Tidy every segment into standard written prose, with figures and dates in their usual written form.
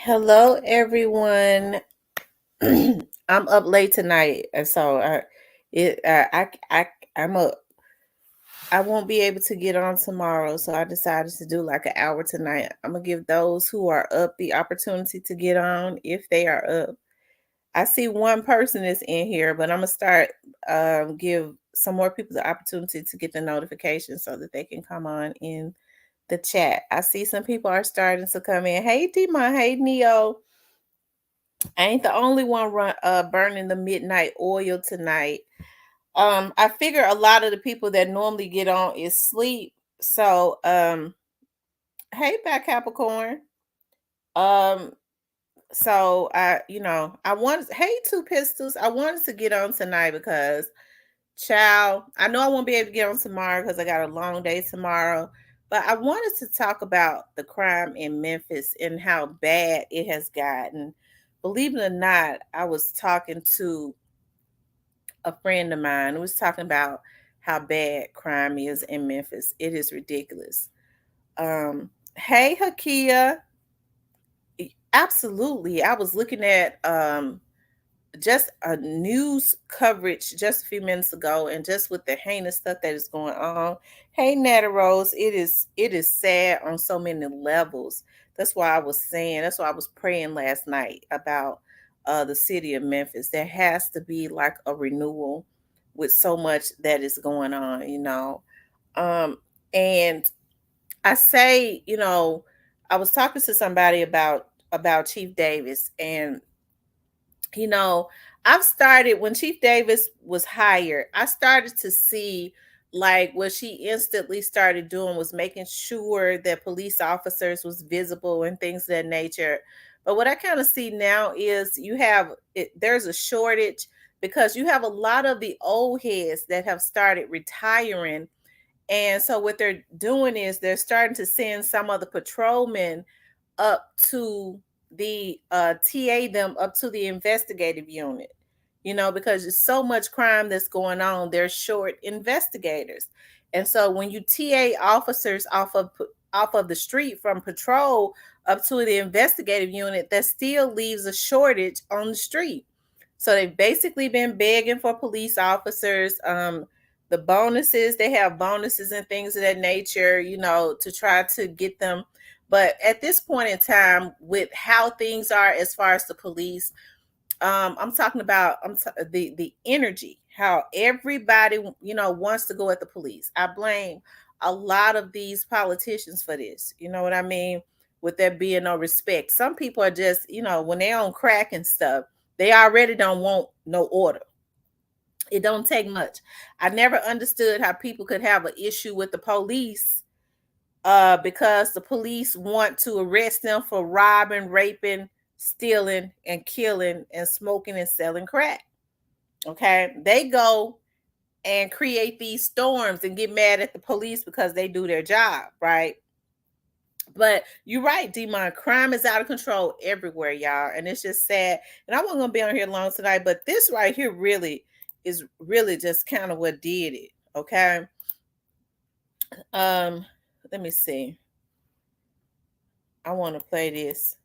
Hello, everyone. I'm up late tonight, and so it, I'm up. I won't be able to get on tomorrow, so I decided to do like an hour tonight. I'm gonna give those who are up the opportunity to get on if they are up. I see one person is in here, but I'm gonna start give some more people the opportunity to get the notification so that they can come on in the chat. I see some people are starting to come in. Hey, Demon. Hey, Neo. I ain't the only one burning the midnight oil tonight. I figure a lot of the people that normally get on is sleep. So, hey, back Capricorn. Um, so I wanted, hey, Two Pistols. I wanted to get on tonight because, child, I know I won't be able to get on tomorrow because I got a long day tomorrow. But I wanted to talk about the crime in Memphis and how bad it has gotten. Believe it or not, I was talking to a friend of mine who was talking about how bad crime is in Memphis. It is ridiculous. Hey, Hakia. Absolutely. I was looking at just a news coverage just a few minutes ago, and just with the heinous stuff that is going on. Hey, Nata Rose, it is sad on so many levels. That's why I was praying last night about the city of Memphis. There has to be like a renewal with so much that is going on. Um, and I say, I was talking to somebody about Chief Davis, and you know, I've started when Chief Davis was hired, I started to see like what she instantly started doing was making sure that police officers was visible and things of that nature. But what I kind of see now is there's a shortage because you have a lot of the old heads that have started retiring. And so what they're doing is they're starting to send some of the patrolmen up to the TA them up to the investigative unit, because there's so much crime that's going on. They're short investigators. And so when you TA officers off of the street from patrol up to the investigative unit, that still leaves a shortage on the street. So they've basically been begging for police officers. The bonuses, they have bonuses and things of that nature, to try to get them. But at this point in time, with how things are as far as the police, I'm talking about the energy, how everybody wants to go at the police. I blame a lot of these politicians for this. You know what I mean? With there being no respect. Some people are just, when they're on crack and stuff, they already don't want no order. It don't take much. I never understood how people could have an issue with the police because the police want to arrest them for robbing, raping, stealing, and killing, and smoking and selling crack. Okay, they go and create these storms and get mad at the police because they do their job, right? But you're right, Demon. Crime is out of control everywhere, y'all, and it's just sad. And I wasn't gonna be on here long tonight, but this right here really is really just kind of what did it. Okay. Let me see. I want to play this.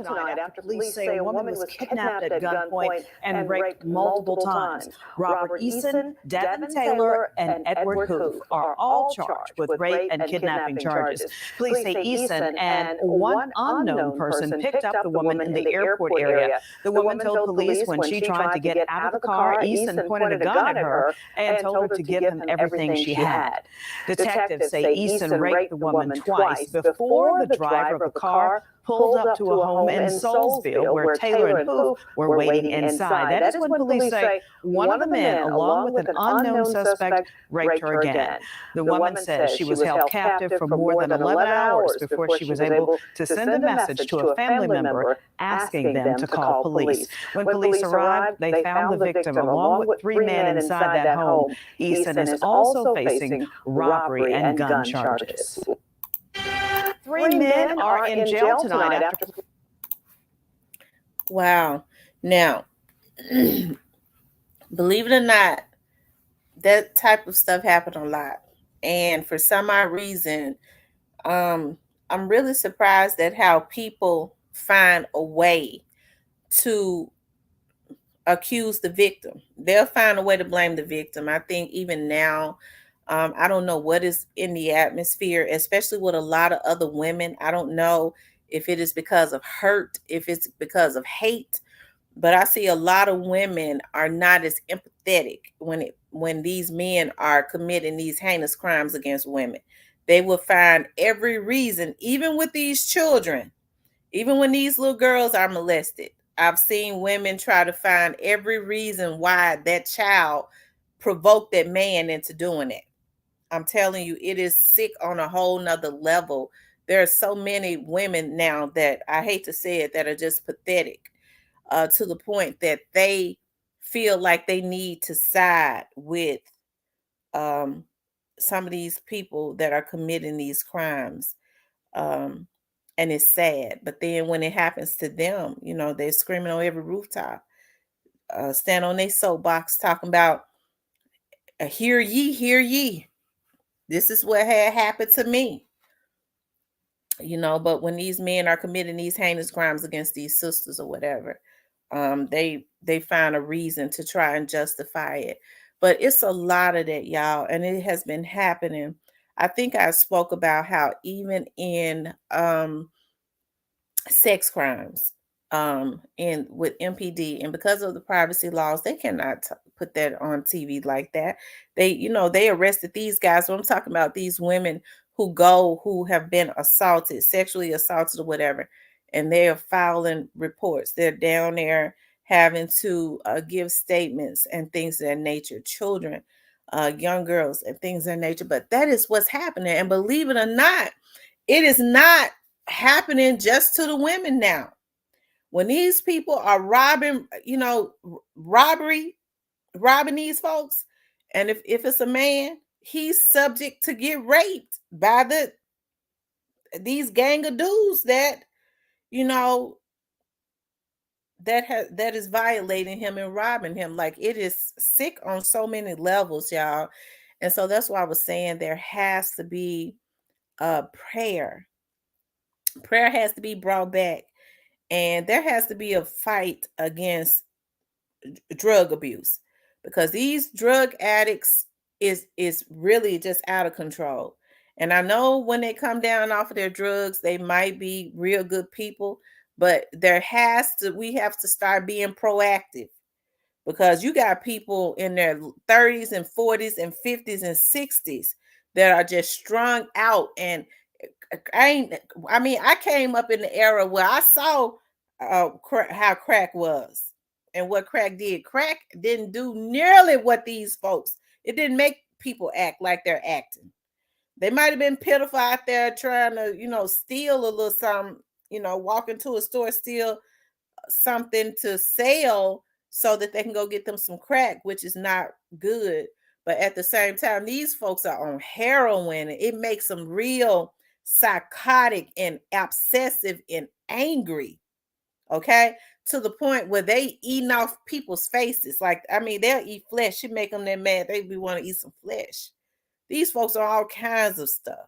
Tonight after police say a woman was kidnapped at gunpoint and raped multiple times. Robert Eason, Devin Taylor, and Edward Hoof are all charged with rape and kidnapping charges. Police say Eason and one unknown person picked up the woman in the airport area. The woman told police when she tried to get out of the car, Eason pointed a gun at her and told her to give him everything she had. Detectives say Eason raped the woman twice before the driver of the car pulled up to a home in Soulsville where Taylor and Hoof were waiting inside. That is when police say one of the men, along with an unknown suspect, raped her again. The woman says she was held captive for more than 11 hours before she was able to send a message to a family member asking them to call police. When police arrived, they found the victim along with 3 men inside that home. Eason is also facing robbery and gun charges. 3 men are in jail tonight after. Wow. Now, believe it or not, that type of stuff happened a lot. And for some odd reason, I'm really surprised at how people find a way to accuse the victim. They'll find a way to blame the victim. I think even now, I don't know what is in the atmosphere, especially with a lot of other women. I don't know if it is because of hurt, if it's because of hate, but I see a lot of women are not as empathetic when these men are committing these heinous crimes against women. They will find every reason, even with these children, even when these little girls are molested. I've seen women try to find every reason why that child provoked that man into doing it. I'm telling you, it is sick on a whole nother level. There are so many women now that I hate to say it that are just pathetic, to the point that they feel like they need to side with um, some of these people that are committing these crimes. Um, and it's sad. But then when it happens to them, they're screaming on every rooftop, stand on their soapbox talking about, hear ye, hear ye. This is what had happened to me. But when these men are committing these heinous crimes against these sisters or whatever, they find a reason to try and justify it. But it's a lot of that, y'all, and it has been happening. I think I spoke about how even in sex crimes, and with MPD, and because of the privacy laws, they cannot put that on TV like that. They arrested these guys. So I'm talking about these women who have been assaulted, sexually assaulted or whatever, and they are filing reports. They're down there having to give statements and things of that nature. Children, young girls, and things of that nature. But that is what's happening, and believe it or not, it is not happening just to the women now. When these people are robbing, robbing these folks, and if it's a man, he's subject to get raped by these gang of dudes that you know that is violating him and robbing him. Like, it is sick on so many levels, y'all. And so that's why I was saying there has to be a prayer has to be brought back, and there has to be a fight against drug abuse, because these drug addicts is really just out of control. And I know when they come down off of their drugs, they might be real good people, but we have to start being proactive, because you got people in their 30s and 40s and 50s and 60s that are just strung out. And I came up in the era where I saw how crack was and what crack did. Crack didn't do nearly what these folks. It didn't make people act like they're acting. They might have been pitiful out there trying to, steal a little something, walk into a store, steal something to sell so that they can go get them some crack, which is not good. But at the same time, these folks are on heroin, and it makes them real psychotic and obsessive and angry. Okay. To the point where they eating off people's faces. Like, they'll eat flesh. It make them that mad. They be want to eat some flesh. These folks are all kinds of stuff.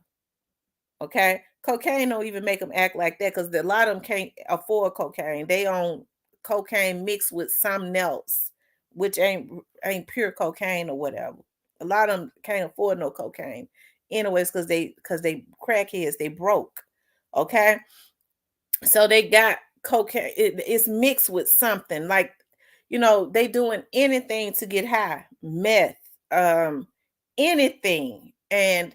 Okay. Cocaine don't even make them act like that, because a lot of them can't afford cocaine. They own cocaine mixed with something else, which ain't pure cocaine or whatever. A lot of them can't afford no cocaine. Anyways, because they crackheads, they broke. Okay. So they got cocaine. It's mixed with something, like, they doing anything to get high, meth, anything. And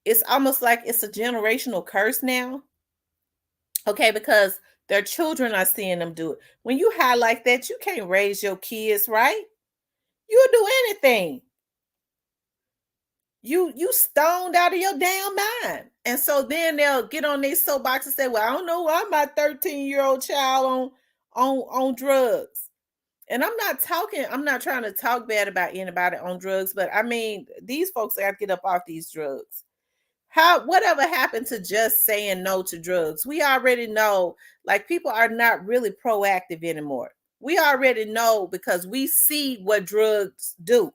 it's almost like it's a generational curse now. Okay, because their children are seeing them do it. When you high like that, you can't raise your kids, right? You'll do anything. You stoned out of your damn mind. And so then they'll get on their soapbox and say, well, I don't know why my 13-year-old child on drugs. And I'm not trying to talk bad about anybody on drugs, but these folks got to get up off these drugs. Whatever happened to just saying no to drugs? We already know, like, people are not really proactive anymore. We already know, because we see what drugs do.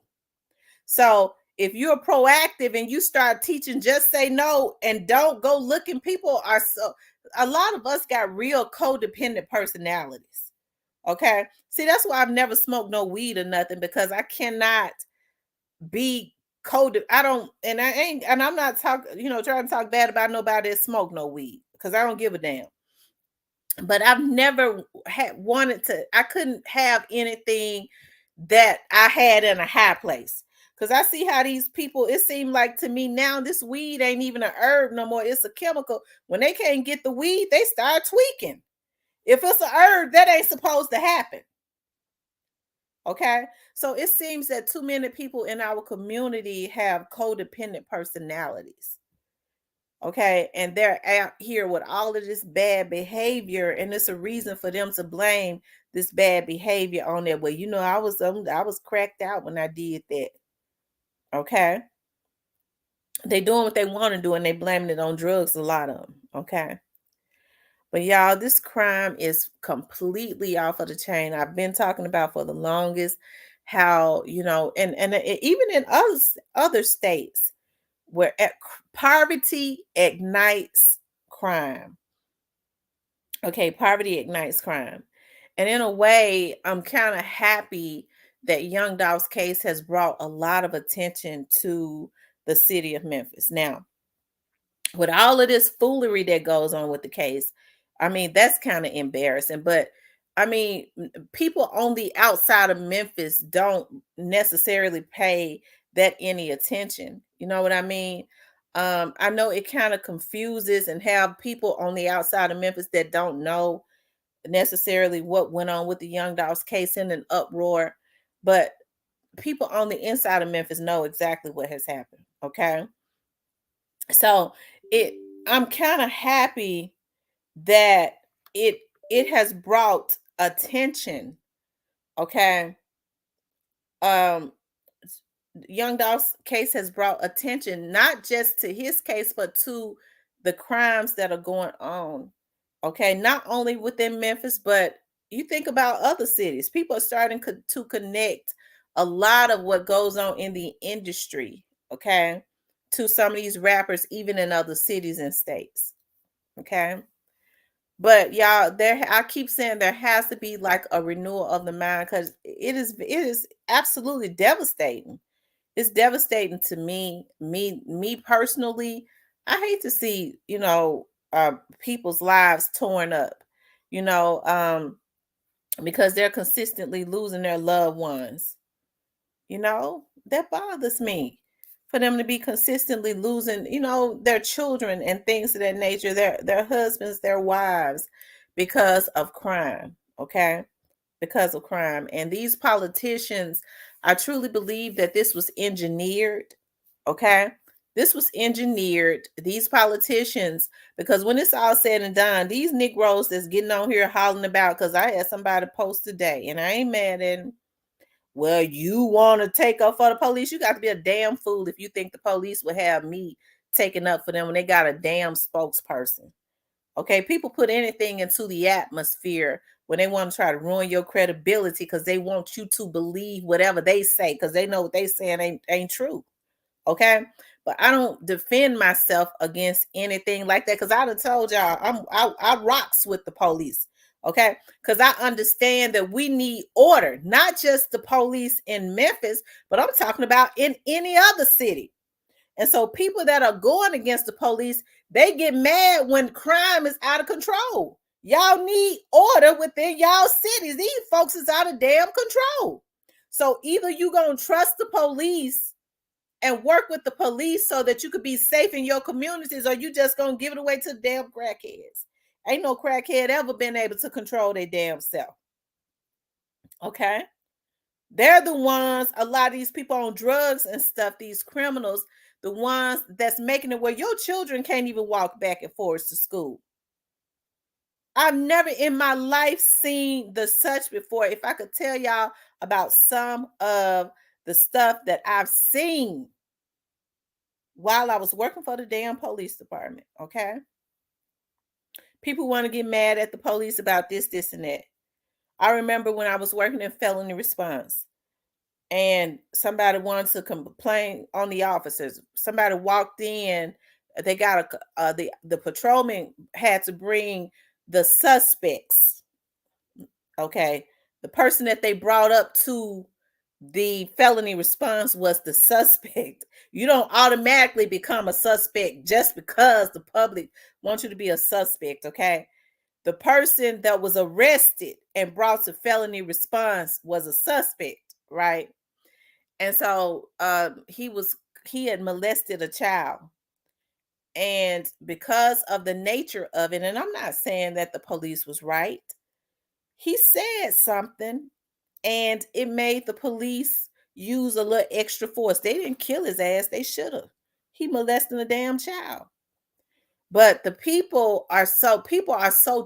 So if you're proactive and you start teaching just say no and don't go looking, people are so, a lot of us got real codependent personalities. Okay. See, that's why I've never smoked no weed or nothing, because I cannot be coded. I don't, and I ain't, and I'm not talking, trying to talk bad about nobody that smoke no weed, because I don't give a damn. But I've never wanted to, I couldn't have anything that I had in a high place. Because I see how these people, it seemed like to me now, this weed ain't even an herb no more. It's a chemical. When they can't get the weed, they start tweaking. If it's an herb, that ain't supposed to happen. Okay. So it seems that too many people in our community have codependent personalities. Okay. And they're out here with all of this bad behavior. And it's a reason for them to blame this bad behavior on it. Well, I was cracked out when I did that. Okay. They doing what they want to do, and they blaming it on drugs, a lot of them. Okay. But y'all, this crime is completely off of the chain. I've been talking about for the longest how, and even in other states where poverty ignites crime. Okay, poverty ignites crime. And in a way, I'm kind of happy that Young Dolph's case has brought a lot of attention to the city of Memphis. Now, with all of this foolery that goes on with the case, I mean, that's kind of embarrassing. But I mean, people on the outside of Memphis don't necessarily pay that any attention. You know what I mean? I know it kind of confuses and have people on the outside of Memphis that don't know necessarily what went on with the Young Dolph's case in an uproar, but people on the inside of Memphis know exactly what has happened. Okay. So I'm kind of happy that it has brought attention. Okay. Um Young Dolph's case has brought attention not just to his case, but to the crimes that are going on. Okay, not only within Memphis, but you think about other cities. People are starting to connect a lot of what goes on in the industry, okay, to some of these rappers, even in other cities and states. Okay. But y'all, I keep saying there has to be like a renewal of the mind, because it is absolutely devastating. It's devastating to me personally. I hate to see, people's lives torn up, you know, um, because they're consistently losing their loved ones. That bothers me, for them to be consistently losing, their children and things of that nature, their husbands, their wives, because of crime. Okay. Because of crime. And these politicians, I truly believe that this was engineered. Okay. This was engineered, these politicians, because when it's all said and done, these Negroes that's getting on here hollering about, because I had somebody post today, and I ain't mad at him. Well, you want to take up for the police? You got to be a damn fool if you think the police will have me taking up for them when they got a damn spokesperson. Okay, people put anything into the atmosphere when they want to try to ruin your credibility, because they want you to believe whatever they say, because they know what they saying ain't true. Okay, but I don't defend myself against anything like that, because I done told y'all I rocks with the police. Okay, because I understand that we need order, not just the police in Memphis, but I'm talking about in any other city. And so people that are going against the police, they get mad when crime is out of control. Y'all need order within y'all cities. These folks is out of damn control. So either you gonna trust the police and work with the police so that you could be safe in your communities, or you just gonna give it away to the damn crackheads. Ain't no crackhead ever been able to control their damn self. Okay. They're the ones, a lot of these people on drugs and stuff, these criminals, the ones that's making it where your children can't even walk back and forth to school. I've never in my life seen the such before. If I could tell y'all about some of the stuff that I've seen while I was working for the damn police department, okay? People want to get mad at the police about this, and that. I remember when I was working in felony response, and somebody wanted to complain on the officers. Somebody walked in. They got the patrolman had to bring the suspects. Okay, the person that they brought up to the felony response was the suspect. You don't automatically become a suspect just because the public wants you to be a suspect. Okay, the person that was arrested and brought to felony response was a suspect, right? And so he had molested a child. And because of the nature of it, and I'm not saying that the police was right, he said something and it made the police use a little extra force. They didn't kill his ass, they should have. He molesting a damn child. But the people are so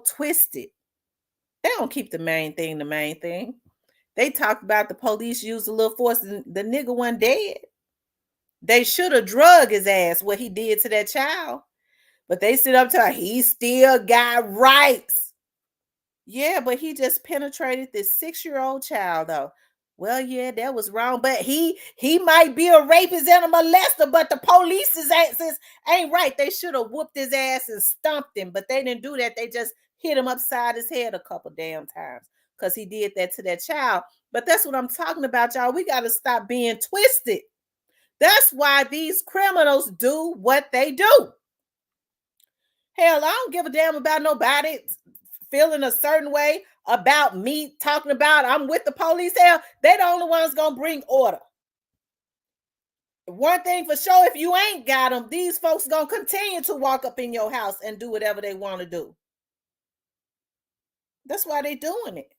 twisted. They don't keep the main thing the main thing. They talk about the police used a little force and the nigga wasn't dead. They should have drug his ass what he did to that child. But they sit up to he still got rights. Yeah, but he just penetrated this 6-year-old child though. Well, yeah, that was wrong. But he might be a rapist and a molester, but the police's asses ain't right. They should have whooped his ass and stomped him, but they didn't do that. They just hit him upside his head a couple damn times because he did that to that child. But that's what I'm talking about, y'all. We got to stop being twisted. That's why these criminals do what they do. Hell, I don't give a damn about nobody feeling a certain way about me talking about I'm with the police. Hell, they the only ones gonna bring order. One thing for sure, if you ain't got them, these folks gonna continue to walk up in your house and do whatever they want to do. That's why they doing it.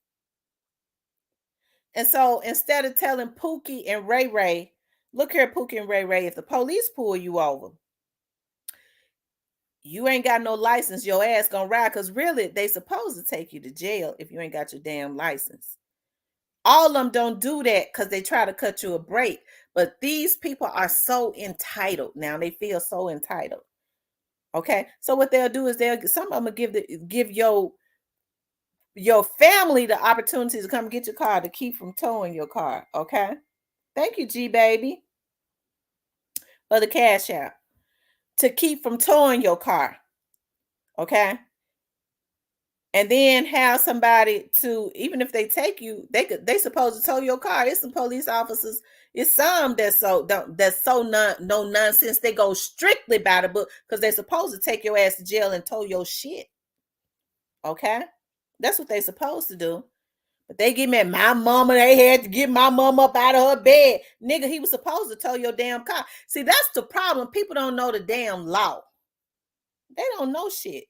And so instead of telling Pookie and Ray Ray, look here, Pookie and Ray Ray, if the police pull you over, you ain't got no license, your ass gonna ride, because really they supposed to take you to jail if you ain't got your damn license. All of them don't do that because they try to cut you a break. But these people are so entitled now. They feel so entitled. Okay. So what they'll do is some of them give your family the opportunity to come get your car to keep from towing your car. Okay. Thank you, G baby, for the cash out. To keep from towing your car. Okay. And then have somebody to, even if they take you, they supposed to tow your car. It's some police officers. It's some that's no nonsense. They go strictly by the book because they're supposed to take your ass to jail and tow your shit. Okay, that's what they supposed to do. But they give me my mama. They had to get my mama up out of her bed, nigga. He was supposed to tow your damn car. See, that's the problem. People don't know the damn law. They don't know shit.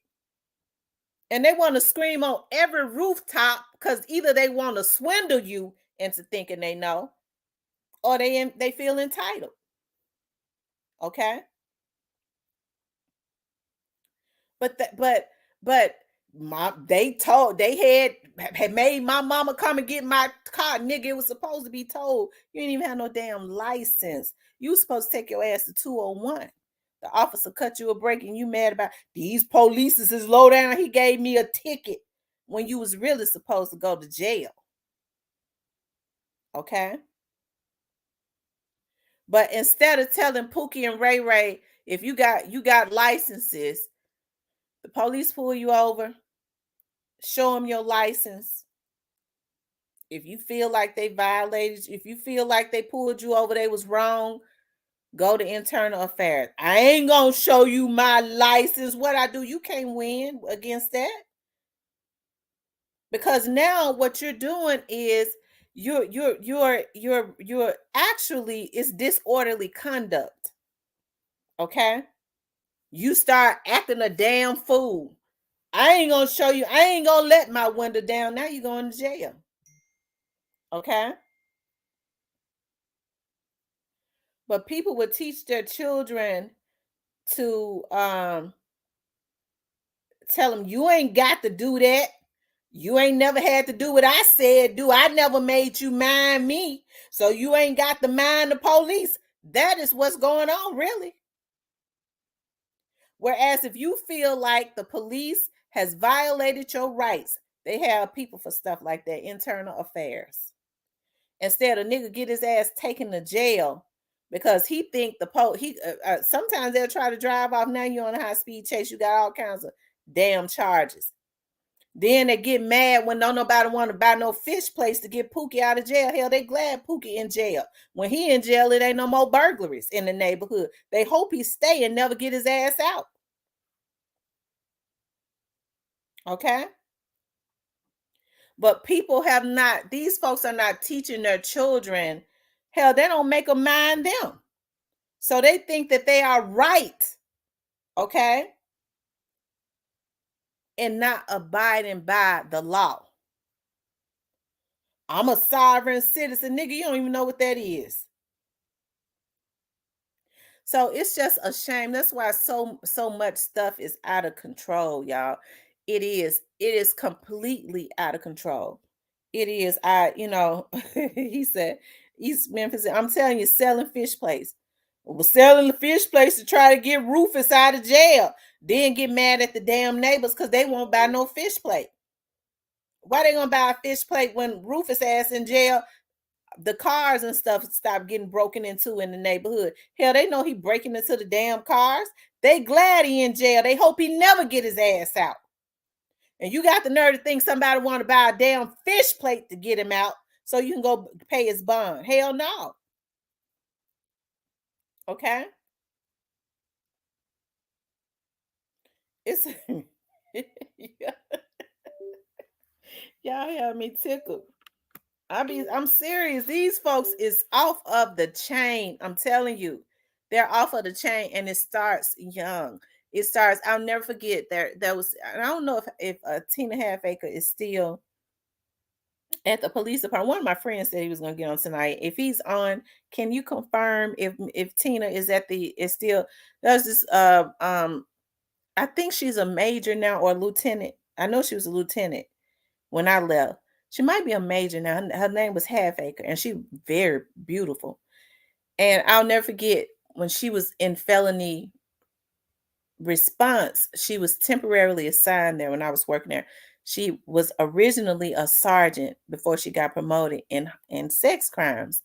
And they want to scream on every rooftop because either they want to swindle you into thinking they know, or they feel entitled. Okay. But they had made my mama come and get my car, nigga. It was supposed to be told. You didn't even have no damn license. You was supposed to take your ass to 201. The officer cut you a break and you mad about these police is low down. He gave me a ticket when you was really supposed to go to jail. Okay. But instead of telling Pookie and Ray Ray, if you got licenses, the police pull you over, show them your license. If you feel like they violated, if you feel like they pulled you over, they was wrong, go to internal affairs. I ain't gonna show you my license. What I do, you can't win against that. Because now what you're doing is you're actually it's disorderly conduct. Okay? You start acting a damn fool. I ain't gonna show you, I ain't gonna let my window down. Now you're going to jail. Okay? But people would teach their children to tell them you ain't got to do that. You ain't never had to do what I said do. I never made you mind me. So you ain't got to mind the police. That is what's going on, really. Whereas if you feel like the police has violated your rights, they have people for stuff like that, internal affairs. Instead, a nigga get his ass taken to jail because he think sometimes they'll try to drive off. Now you're on a high speed chase. You got all kinds of damn charges. Then they get mad when don't nobody want to buy no fish place to get Pookie out of jail. Hell, they glad Pookie in jail. When he in jail, it ain't no more burglaries in the neighborhood. They hope he stay and never get his ass out. Okay? But these folks are not teaching their children. Hell, they don't make them mind them. So they think that they are right. Okay? And not abiding by the law. I'm a sovereign citizen. Nigga, you don't even know what that is. So it's just a shame. That's why so much stuff is out of control, y'all. It is completely out of control. It is. He said, East Memphis, I'm telling you, selling fish plates. Was selling the fish place to try to get Rufus out of jail. Then get mad at the damn neighbors because they won't buy no fish plate. Why they gonna buy a fish plate when Rufus ass in jail? The cars and stuff stop getting broken into in the neighborhood. Hell, they know he breaking into the damn cars. They glad he in jail. They hope he never get his ass out. And you got the nerve to think somebody want to buy a damn fish plate to get him out so you can go pay his bond. Hell no. Okay? It's y'all have me tickled. I'm serious. These folks is off of the chain. I'm telling you, they're off of the chain, and it starts young. It starts. I'll never forget there was. I don't know if Tina Halfacre is still at the police department. One of my friends said he was going to get on tonight. If he's on, can you confirm if Tina is still? There's this. I think she's a major now or a lieutenant. I know she was a lieutenant when I left. She might be a major now. Her name was Halfacre, and she very beautiful. And I'll never forget when she was in felony response. She was temporarily assigned there when I was working there. She was originally a sergeant before she got promoted in sex crimes.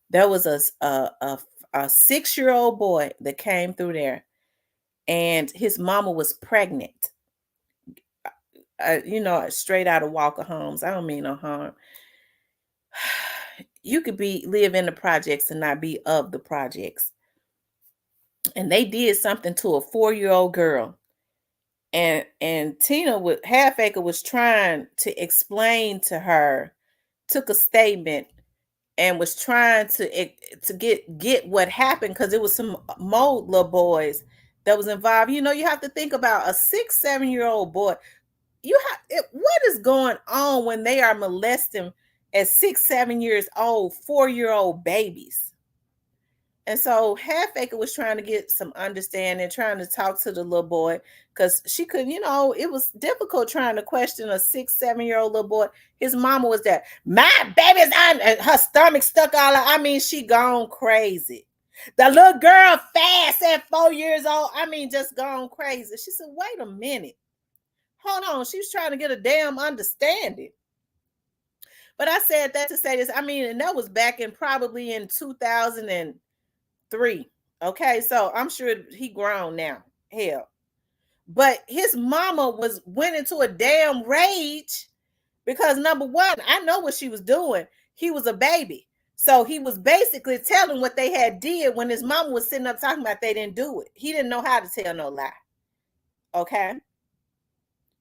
There was a 6-year-old boy that came through there, and his mama was pregnant. Straight out of Walker Homes. I don't mean no harm. You could live in the projects and not be of the projects. And they did something to a 4-year-old girl. And Tina Halfacre was trying to explain to her, took a statement and was trying to get what happened, because it was some more little boys that was involved. You have to think about a 6-7-year-old boy. What is going on when they are molesting at 6-7 years old 4-year-old babies? And so Halfacre was trying to get some understanding, trying to talk to the little boy, because she couldn't, it was difficult trying to question a 6-7-year-old little boy. His mama was there. My baby's on her stomach stuck all out. I mean, she gone crazy. The little girl fast at 4 years old. I mean, just gone crazy. She said, wait a minute. Hold on. She was trying to get a damn understanding. But I said that to say this. I mean, and that was back in probably in 2003. Okay, so I'm sure he grown now. Hell. But his mama went into a damn rage because, number one, I know what she was doing. He was a baby. So he was basically telling what they had did when his mama was sitting up talking about they didn't do it. He didn't know how to tell no lie. Okay.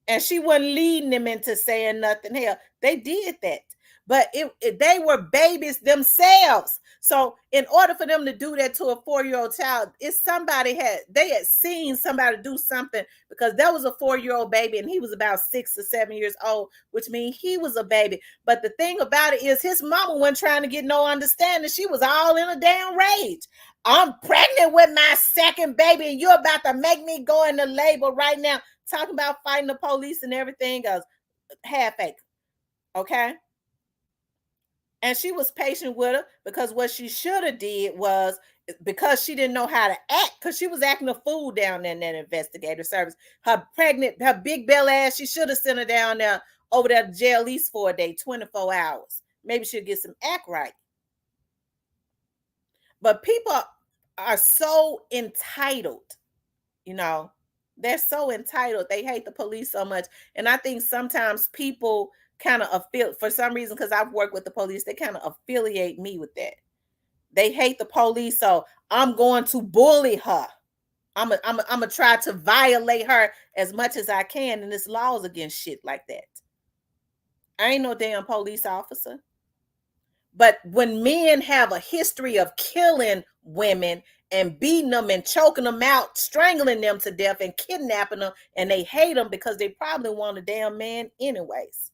And she wasn't leading them into saying nothing. Hell, they did that. But they were babies themselves. So in order for them to do that to a 4-year-old child, they had seen somebody do something, because there was a 4-year-old baby and he was about 6 or 7 years old, which means he was a baby. But the thing about it is his mama wasn't trying to get no understanding. She was all in a damn rage. I'm pregnant with my second baby and you're about to make me go into labor right now. Talking about fighting the police and everything else. Halfacre. Okay. And she was patient with her, because what she should have did was, because she didn't know how to act, because she was acting a fool down there in that investigative service. Her big bell ass, she should have sent her down there over there to jail at least for a day, 24 hours. maybe she'll get some act right. But people are so entitled, you know. They're so entitled. They hate the police so much. And I think sometimes people kind of affiliate, for some reason, because I've worked with the police, they kind of affiliate me with that. They hate the police, so I'm going to bully her. I'm a try to violate her as much as I can, and this laws against shit like that. I ain't no damn police officer. But when men have a history of killing women and beating them and choking them out, strangling them to death and kidnapping them, and they hate them because they probably want a damn man anyways.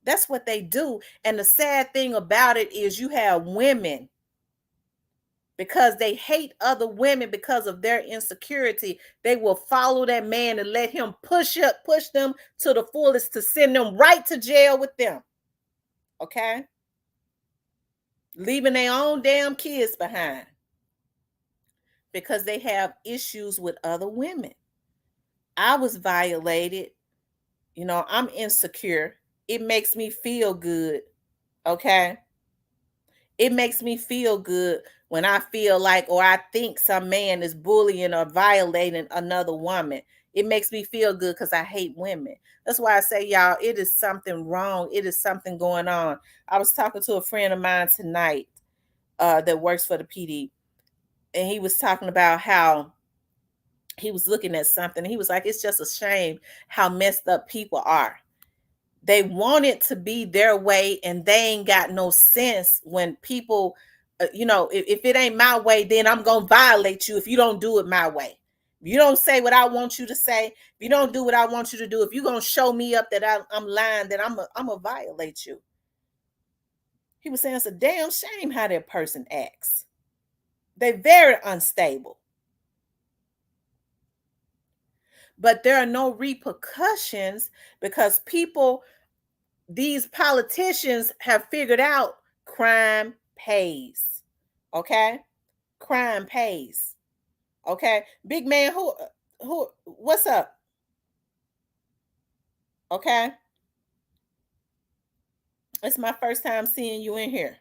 That's what they do. And the sad thing about it is you have women, because they hate other women because of their insecurity, they will follow that man and let him push them to the fullest to send them right to jail with them. Okay? Leaving their own damn kids behind because they have issues with other women. I was violated. You know, I'm insecure. It makes me feel good. Okay? It makes me feel good when I feel like, or I think some man is bullying or violating another woman. It makes me feel good because I hate women. That's why I say, y'all, it is something wrong. It is something going on. I was talking to a friend of mine tonight that works for the PD, and he was talking about how he was looking at something. He was like, it's just a shame how messed up people are. They want it to be their way, and they ain't got no sense when people, if it ain't my way, then I'm going to violate you if you don't do it my way. If you don't say what I want you to say, if you don't do what I want you to do, if you're going to show me up that I'm lying, then I'm going to violate you. He was saying it's a damn shame how that person acts. They're very unstable. But there are no repercussions because these politicians have figured out crime pays. Okay? Crime pays. Okay? Big man, what's up? Okay? It's my first time seeing you in here.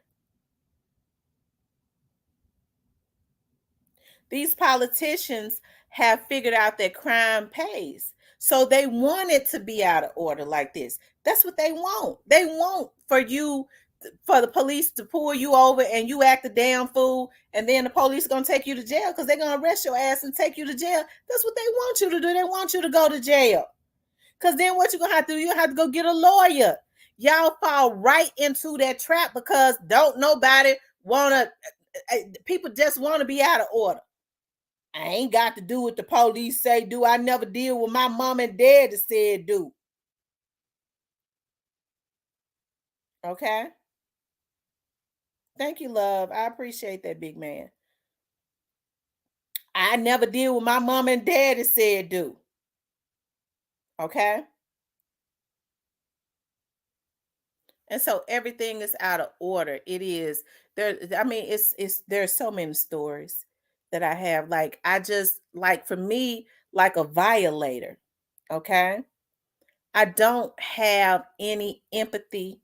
These politicians have figured out that crime pays. So they want it to be out of order like this. That's what they want. They want for the police to pull you over and you act a damn fool, and then the police are going to take you to jail because they're going to arrest your ass and take you to jail. That's what they want you to do. They want you to go to jail. Because then what you're going to have to do, you're going to have to go get a lawyer. Y'all fall right into that trap because don't nobody want to, people just want to be out of order. I ain't got to do what the police say do. I never deal with my mom and dad that said do. Okay? Thank you, love. I appreciate that, big man. I never deal with my mom and dad that said do. Okay? And so everything is out of order. It is there. I mean, it's there's so many stories that I have. Like I just like for me, like a violator. Okay. I don't have any empathy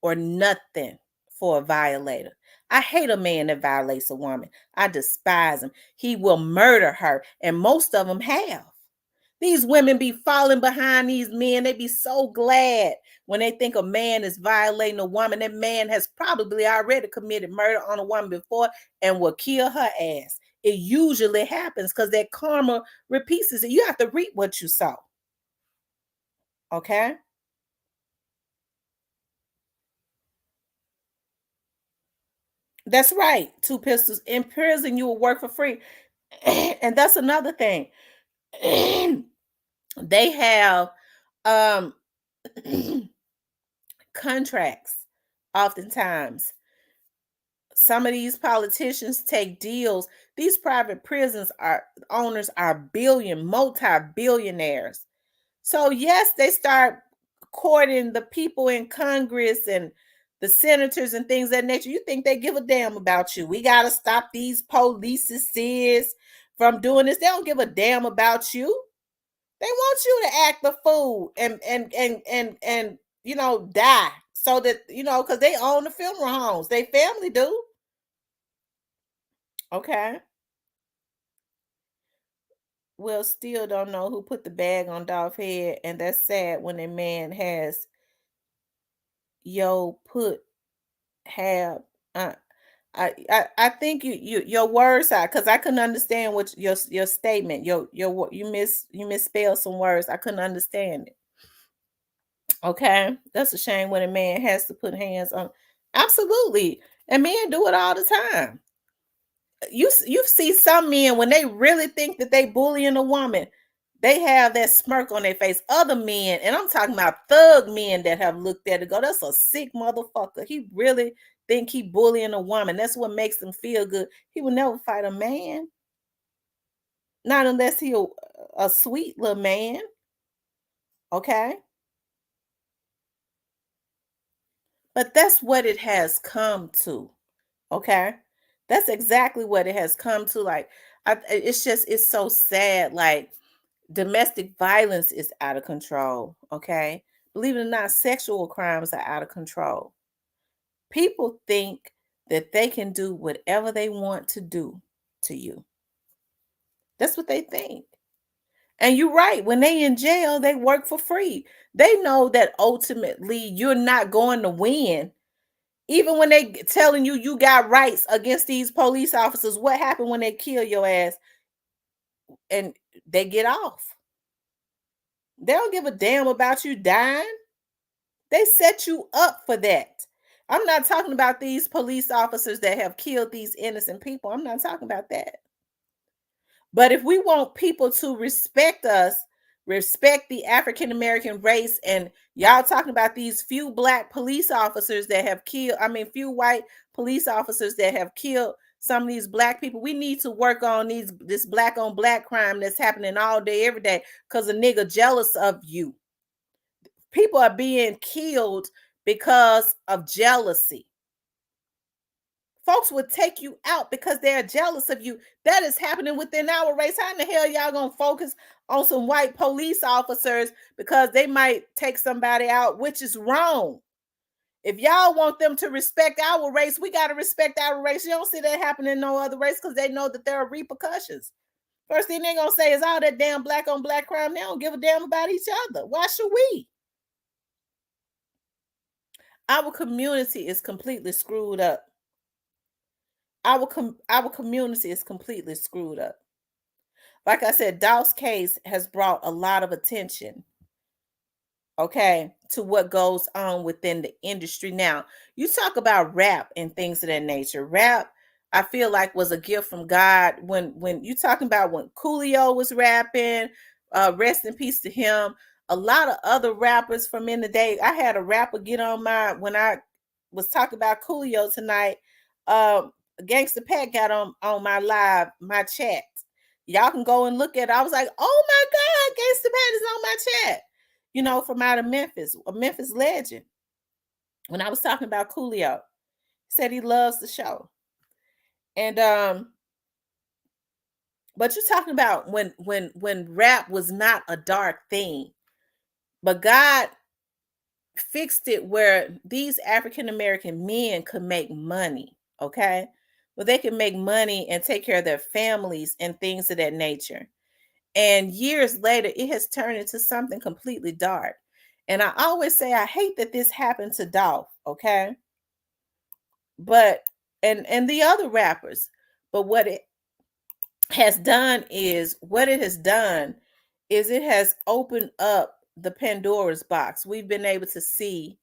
or nothing for a violator. I hate a man that violates a woman. I despise him. He will murder her, and most of them have. These women be falling behind these men. They be so glad when they think a man is violating a woman. That man has probably already committed murder on a woman before and will kill her ass. It usually happens because that karma repeats it. You have to reap what you sow. Okay? That's right. 2 pistols. In prison, you will work for free. And that's another thing. They have contracts oftentimes. Some of these politicians take deals. These private prisons owners are multi-billionaires. So yes, they start courting the people in Congress and the senators and things of that nature. You think they give a damn about you? We got to stop these police from doing this. They don't give a damn about you. They want you to act the fool and die so that, because they own the funeral homes. They family do. Okay. Well, still don't know who put the bag on Dolph head, and that's sad when a man has yo put have uh, I think your words are, because I couldn't understand what your statement, you misspelled some words. I couldn't understand it. Okay, that's a shame when a man has to put hands on. Absolutely, and men do it all the time. You see some men when they really think that they bullying a woman, they have that smirk on their face. Other men, and I'm talking about thug men that have looked at it, go, that's a sick motherfucker. He really think he bullying a woman. That's what makes him feel good. He will never fight a man, not unless he a sweet little man. Okay, but that's what it has come to. Okay, that's exactly what it has come to. Like, it's so sad. Like, domestic violence is out of control. Okay, believe it or not, sexual crimes are out of control. People think that they can do whatever they want to do to you. That's what they think. And you're right. When they in jail, they work for free. They know that ultimately you're not going to win. Even when they telling you you got rights against these police officers, what happened when they kill your ass and they get off? They don't give a damn about you dying. They set you up for that. I'm not talking about these police officers that have killed these innocent people. I'm not talking about that. But if we want people to respect us, respect the African American race, and y'all talking about these few black police officers that have killed, few white police officers that have killed some of these black people, we need to work on this black on black crime that's happening all day, every day, because a nigga jealous of you. People are being killed because of jealousy. Folks would take you out because they're jealous of you. That is happening within our race. How in the hell y'all gonna focus on some white police officers because they might take somebody out, which is wrong? If y'all want them to respect our race, we got to respect our race. You don't see that happening in no other race because they know that there are repercussions. First thing they're gonna say is all that damn black on black crime. They don't give a damn about each other. Why should we? Our community is completely screwed up. Our community is completely screwed up. Like I said, Dolph's case has brought a lot of attention, okay, to what goes on within the industry. Now, you talk about rap and things of that nature. Rap, I feel like, was a gift from God. When you talking about when Coolio was rapping, rest in peace to him. A lot of other rappers from in the day. I had a rapper get on when I was talking about Coolio tonight. Um, Gangsta Pat got on my chat. Y'all can go and look at it. I was like, oh my God, Gangsta Pat is on my chat. From out of Memphis, a Memphis legend. When I was talking about Coolio, he said he loves the show. And but you're talking about when rap was not a dark thing, but God fixed it where these African American men could make money, okay? Well, they can make money and take care of their families and things of that nature. And years later, it has turned into something completely dark. And I always say I hate that this happened to Dolph, okay? But and the other rappers. But what it has done is it has opened up the Pandora's box. We've been able to see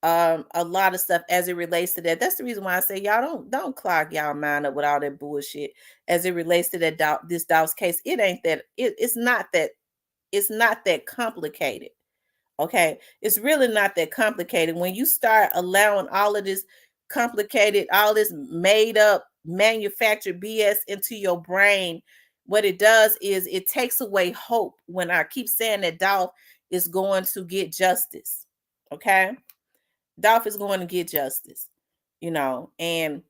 a lot of stuff as it relates to that. That's the reason why I say y'all don't clog y'all mind up with all that bullshit as it relates to this Dolph's case. It ain't that it's not that complicated. Okay, it's really not that complicated. When you start allowing all of this complicated, all this made up manufactured BS into your brain, what it does is it takes away hope. When I keep saying that Dolph is going to get justice, okay, Dolph is going to get justice, and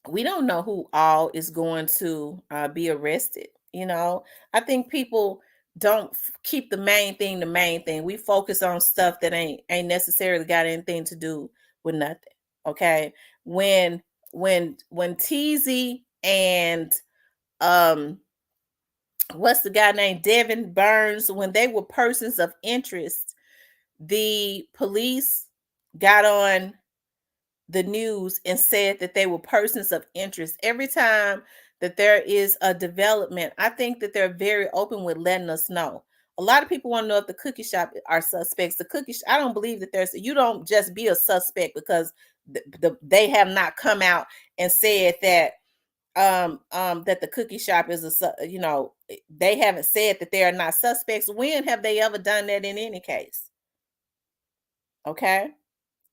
we don't know who all is going to be arrested. I think people don't keep the main thing the main thing. We focus on stuff that ain't necessarily got anything to do with nothing. Okay. When TZ and um what's the guy named Devin Burns, when they were persons of interest, the police got on the news and said that they were persons of interest. Every time that there is a development, I think that they're very open with letting us know. A lot of people want to know if the cookie shop are suspects. I don't believe that you don't just be a suspect because they have not come out and said that that the cookie shop is they haven't said that they are not suspects. When have they ever done that in any case? Okay.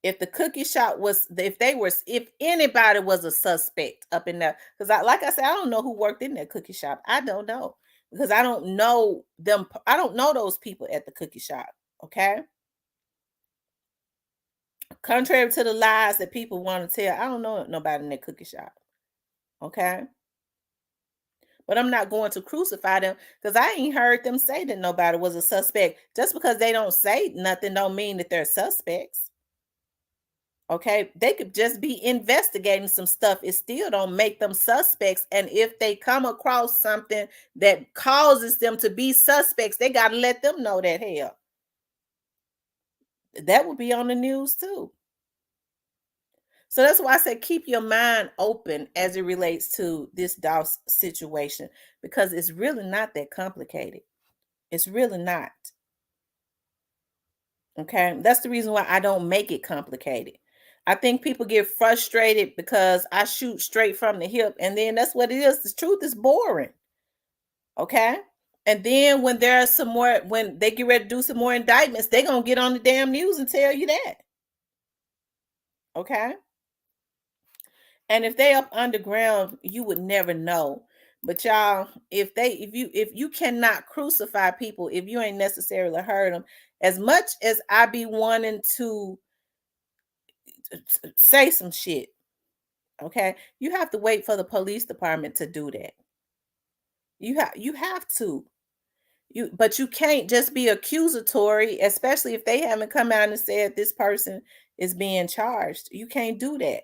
If the cookie shop was, if anybody was a suspect up in there, because like I said, I don't know who worked in that cookie shop. I don't know, because I don't know them. I don't know those people at the cookie shop. Okay. Contrary to the lies that people want to tell, I don't know nobody in that cookie shop. Okay. But I'm not going to crucify them, because I ain't heard them say that nobody was a suspect. Just because they don't say nothing don't mean that they're suspects. Okay, they could just be investigating some stuff. It still don't make them suspects. And if they come across something that causes them to be suspects, they got to let them know that, hell, that would be on the news too. So that's why I said keep your mind open as it relates to this Doss situation, because it's really not that complicated. It's really not. Okay, that's the reason why I don't make it complicated. I think people get frustrated because I shoot straight from the hip, and then that's what it is. The truth is boring. Okay. And then when there's some more, when they get ready to do some more indictments, they're gonna get on the damn news and tell you that. Okay. And if they up underground, you would never know. But y'all, if you cannot crucify people if you ain't necessarily heard them, as much as I be wanting to say some shit, okay, you have to wait for the police department to do that. You have to. But you can't just be accusatory, especially if they haven't come out and said this person is being charged. You can't do that.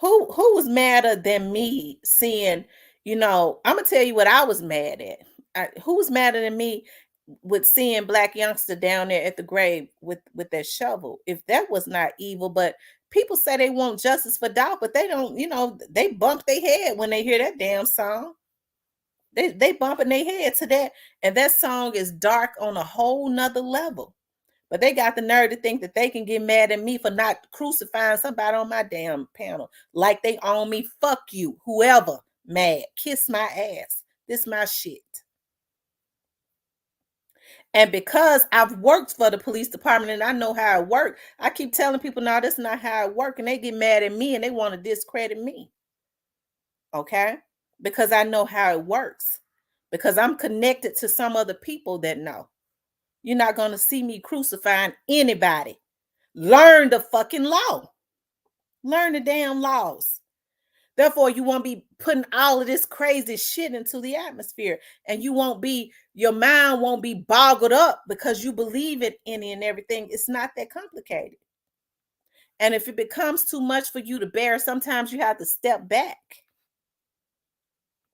Who was madder than me seeing, I'm gonna tell you what I was mad at. Who was madder than me with seeing Black youngster down there at the grave with that shovel? If that was not evil. But people say they want justice for Dow, but they don't, they bump their head when they hear that damn song. They bumping their head to that, and that song is dark on a whole nother level. But they got the nerve to think that they can get mad at me for not crucifying somebody on my damn panel like they own me. Fuck you, whoever mad, kiss my ass. This my shit. And because I've worked for the police department and I know how it works, I keep telling people, no, that's not how it works, and they get mad at me and they want to discredit me. Okay, because I know how it works, because I'm connected to some other people that know. You're not going to see me crucifying anybody. Learn the fucking law. Learn the damn laws. Therefore, you won't be putting all of this crazy shit into the atmosphere, and your mind won't be boggled up because you believe it in and everything. It's not that complicated. And if it becomes too much for you to bear, sometimes you have to step back.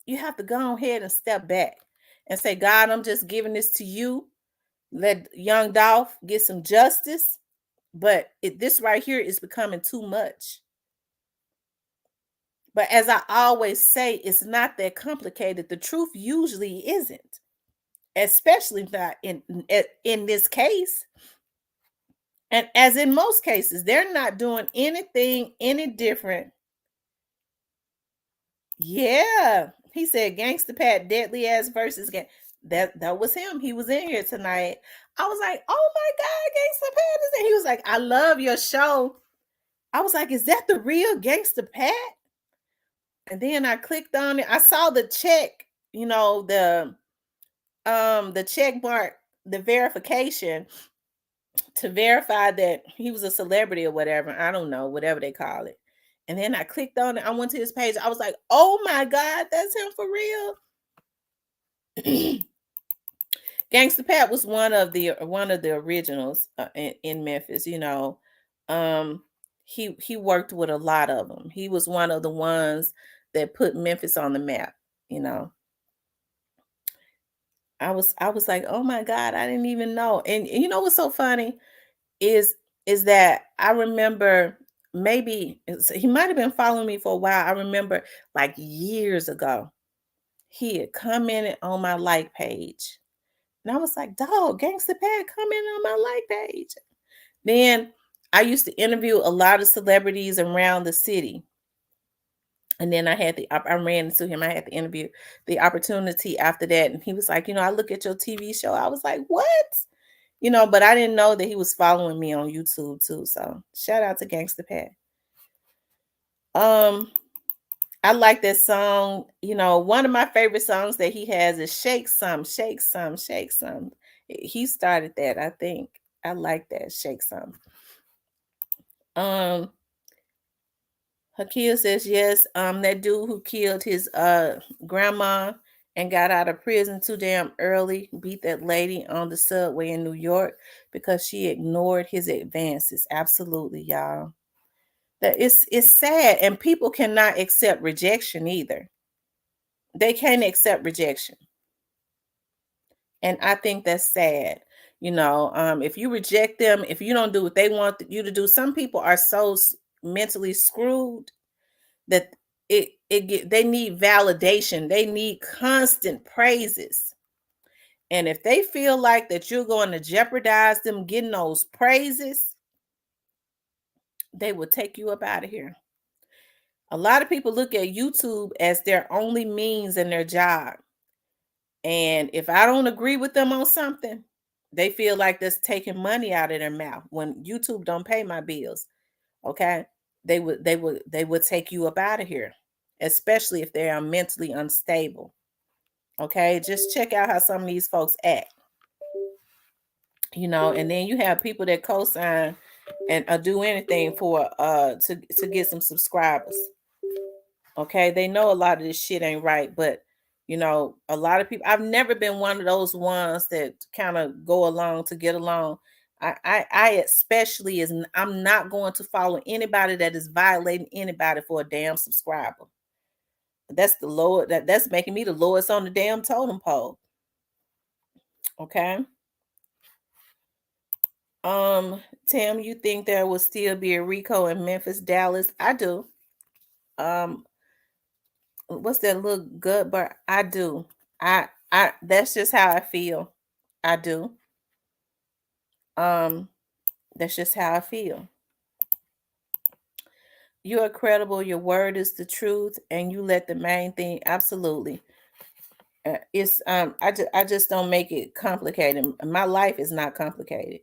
You have to go ahead and step back and say, God, I'm just giving this to you. Let young Dolph get some justice. But this right here is becoming too much. But as I always say, it's not that complicated. The truth usually isn't, especially not in this case. And as in most cases, they're not doing anything any different. Yeah, he said Gangsta Pat deadly ass versus gang. That was him. He was in here tonight. I was like, oh my God, Gangsta Pat is there. He was like, I love your show. I was like, is that the real Gangsta Pat? And then I clicked on it. I saw the check, the check mark, the verification to verify that he was a celebrity or whatever. I don't know, whatever they call it. And then I clicked on it. I went to his page. I was like, oh my God, that's him for real. Gangsta Pat was one of the originals in Memphis. Um, he worked with a lot of them. He was one of the ones that put Memphis on the map. You know, I was like, oh my God, I didn't even know. And you know what's so funny is is that I remember he might have been following me for a while. I remember like years ago, he had commented on my like page. And I was like, dog, Gangsta Pat coming on my like page. Then I used to interview a lot of celebrities around the city. And then I ran into him. I had the interview, the opportunity after that. And he was like, I look at your TV show. I was like, what? But I didn't know that he was following me on YouTube too. So shout out to Gangsta Pat. Um, I like that song. One of my favorite songs that he has is Shake Some, Shake Some, Shake Some. He started that, I think. I like that, Shake Some. Um, Hakia says yes. That dude who killed his grandma and got out of prison too damn early, beat that lady on the subway in New York because she ignored his advances. Absolutely, y'all. That it's sad, and people cannot accept rejection either. They can't accept rejection. And I think that's sad. If you reject them, if you don't do what they want you to do, some people are so mentally screwed that they need validation. They need constant praises. And if they feel like that you're going to jeopardize them getting those praises, they will take you up out of here. A lot of people look at YouTube as their only means in their job. And if I don't agree with them on something, they feel like that's taking money out of their mouth when YouTube don't pay my bills. Okay. They would take you up out of here, especially if they are mentally unstable. Okay. Just check out how some of these folks act. And then you have people that co-sign and do anything for to get some subscribers. Okay, they know a lot of this shit ain't right, but a lot of people. I've never been one of those ones that kind of go along to get along. I especially I'm not going to follow anybody that is violating anybody for a damn subscriber. That's the lower that's making me the lowest on the damn totem pole. Okay. Tim, you think there will still be a Rico in Memphis, Dallas? I do. Um, what's that little gut bar? I do. I that's just how I feel. I do. Um, that's just how I feel. You are credible, your word is the truth, and you let the main thing absolutely. It's I just don't make it complicated. My life is not complicated.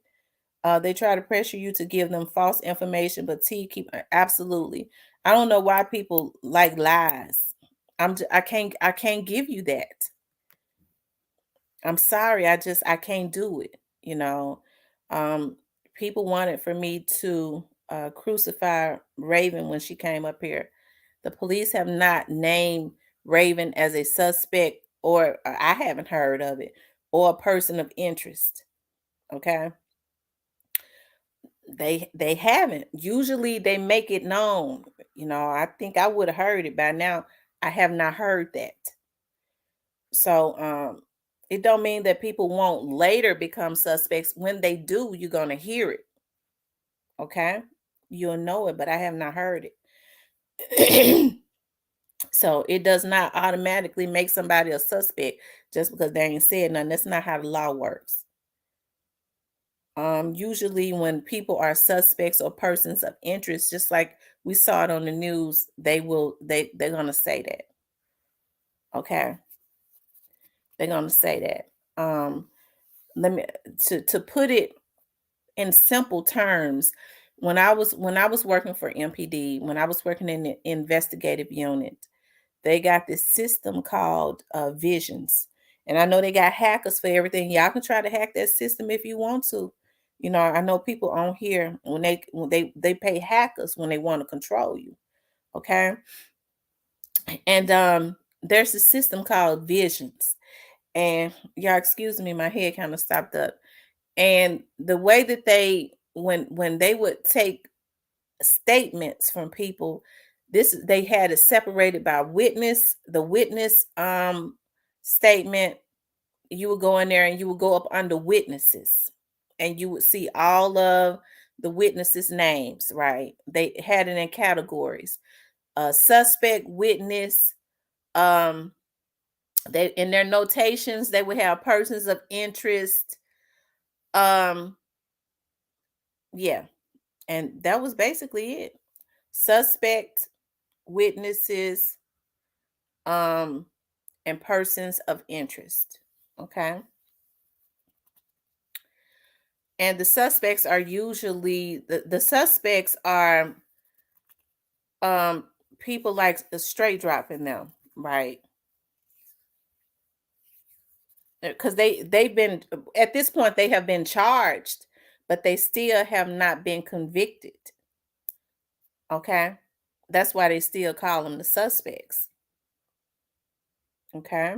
They try to pressure you to give them false information, but keep absolutely. I don't know why people like lies. I can't give you that. I'm sorry. I can't do it. You know, um, People wanted for me to crucify Raven when she came up here. The police have not named Raven as a suspect, or I haven't heard of it, or a person of interest. Okay, they haven't. Usually they make it known. I think I would have heard it by now. I have not heard that. So it don't mean that people won't later become suspects. When they do, you're gonna hear it. Okay, you'll know it, but I have not heard it. So it does not automatically make somebody a suspect just because they ain't said nothing. That's not how the law works. Usually when people are suspects or persons of interest, just like we saw it on the news, they're gonna say that. Okay, they're gonna say that. Let me to put it in simple terms. When I was working for MPD, when I was working in the investigative unit, they got this system called Visions, and I know they got hackers for everything. Y'all can try to hack that system if you want to. I know people on here when they pay hackers when they want to control you. Okay, and there's a system called Visions, And y'all excuse me, my head kind of stopped up. And the way that they when they would take statements from people, this they had it separated by witness, the witness statement. You would go in there and you would go up under witnesses, and you would see all of the witnesses names, right? They had it in categories: suspect, witness. um they in their notations they would have persons of interest. um yeah, and that was basically it: suspect, witnesses, um and persons of interest. Okay. And the suspects are usually the suspects are um people like straight dropping them, right? Because they've been, at this point they have been charged, but they still have not been convicted. Okay. That's why they still call them the suspects. Okay.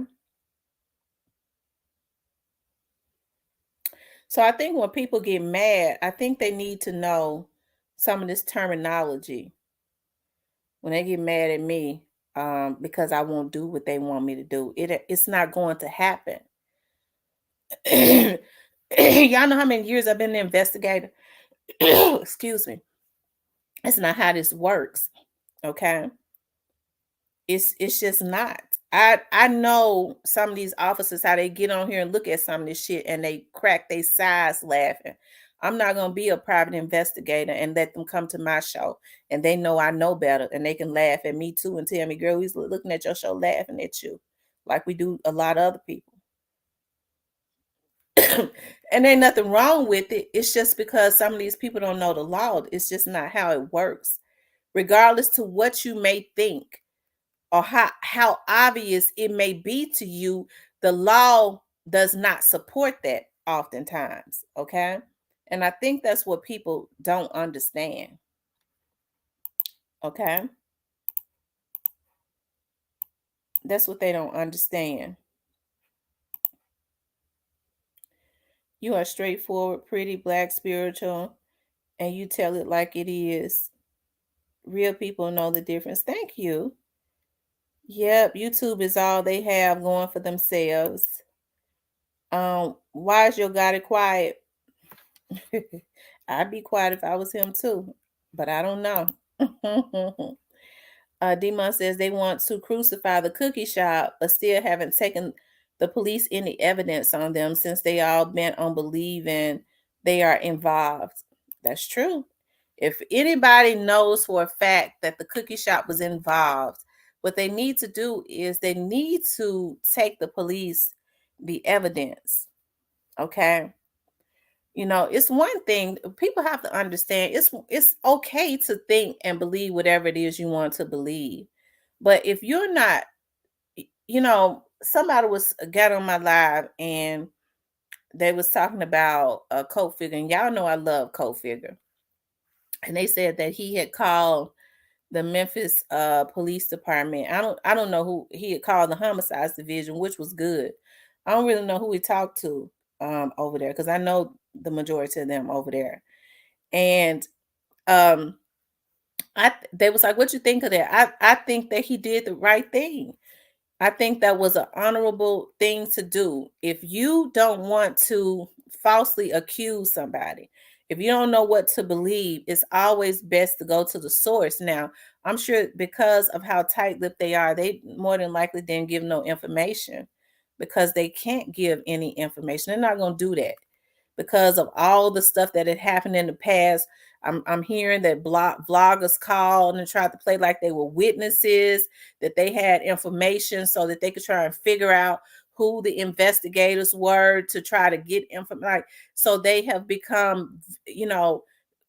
So I think when people get mad, I think they need to know some of this terminology when they get mad at me, because I won't do what they want me to do. It's not going to happen. Y'all know how many years I've been an investigator. Excuse me. That's not how this works. Okay. It's just not. I know some of these officers how they get on here and look at some of this shit and they crack their sides laughing. I'm not gonna be a private investigator and let them come to my show and they know I know better and they can laugh at me too and tell me, girl, he's looking at your show laughing at you, like we do a lot of other people. And ain't nothing wrong with it. It's just because some of these people don't know the law. It's just not how it works. Regardless to what you may think or how obvious it may be to you, the law does not support that oftentimes. Okay. And I think that's what people don't understand. Okay. That's what they don't understand. You are straightforward, pretty, black, spiritual, and you tell it like it is. Real people know the difference. Thank you. Yep, YouTube is all they have going for themselves. Why is your God quiet? I'd be quiet if I was him too, but I don't know. Demon says they want to crucify the cookie shop, but still haven't taken the police any evidence on them since they all bent on believing they are involved. That's true. If anybody knows for a fact that the cookie shop was involved, what they need to do is they need to take the police the evidence. Okay. You know, it's one thing people have to understand. It's okay to think and believe whatever it is you want to believe. But if you're not, somebody was got on my live and they was talking about a Coke figure, and y'all know I love Coke figure. And they said that he had called the Memphis police department. I don't know who he had called, the homicides division, which was good. I don't really know who he talked to over there because I know the majority of them over there. And um they was like, what you think of that? I think that he did the right thing. I think that was an honorable thing to do. If you don't want to falsely accuse somebody, if you don't know what to believe, it's always best to go to the source. Now, I'm sure because of how tight-lipped they are, they more than likely didn't give no information because they can't give any information. They're not going to do that because of all the stuff that had happened in the past. I'm hearing that vloggers called and tried to play like they were witnesses, that they had information so that they could try and figure out who the investigators were to try to get information. Like, so they have become,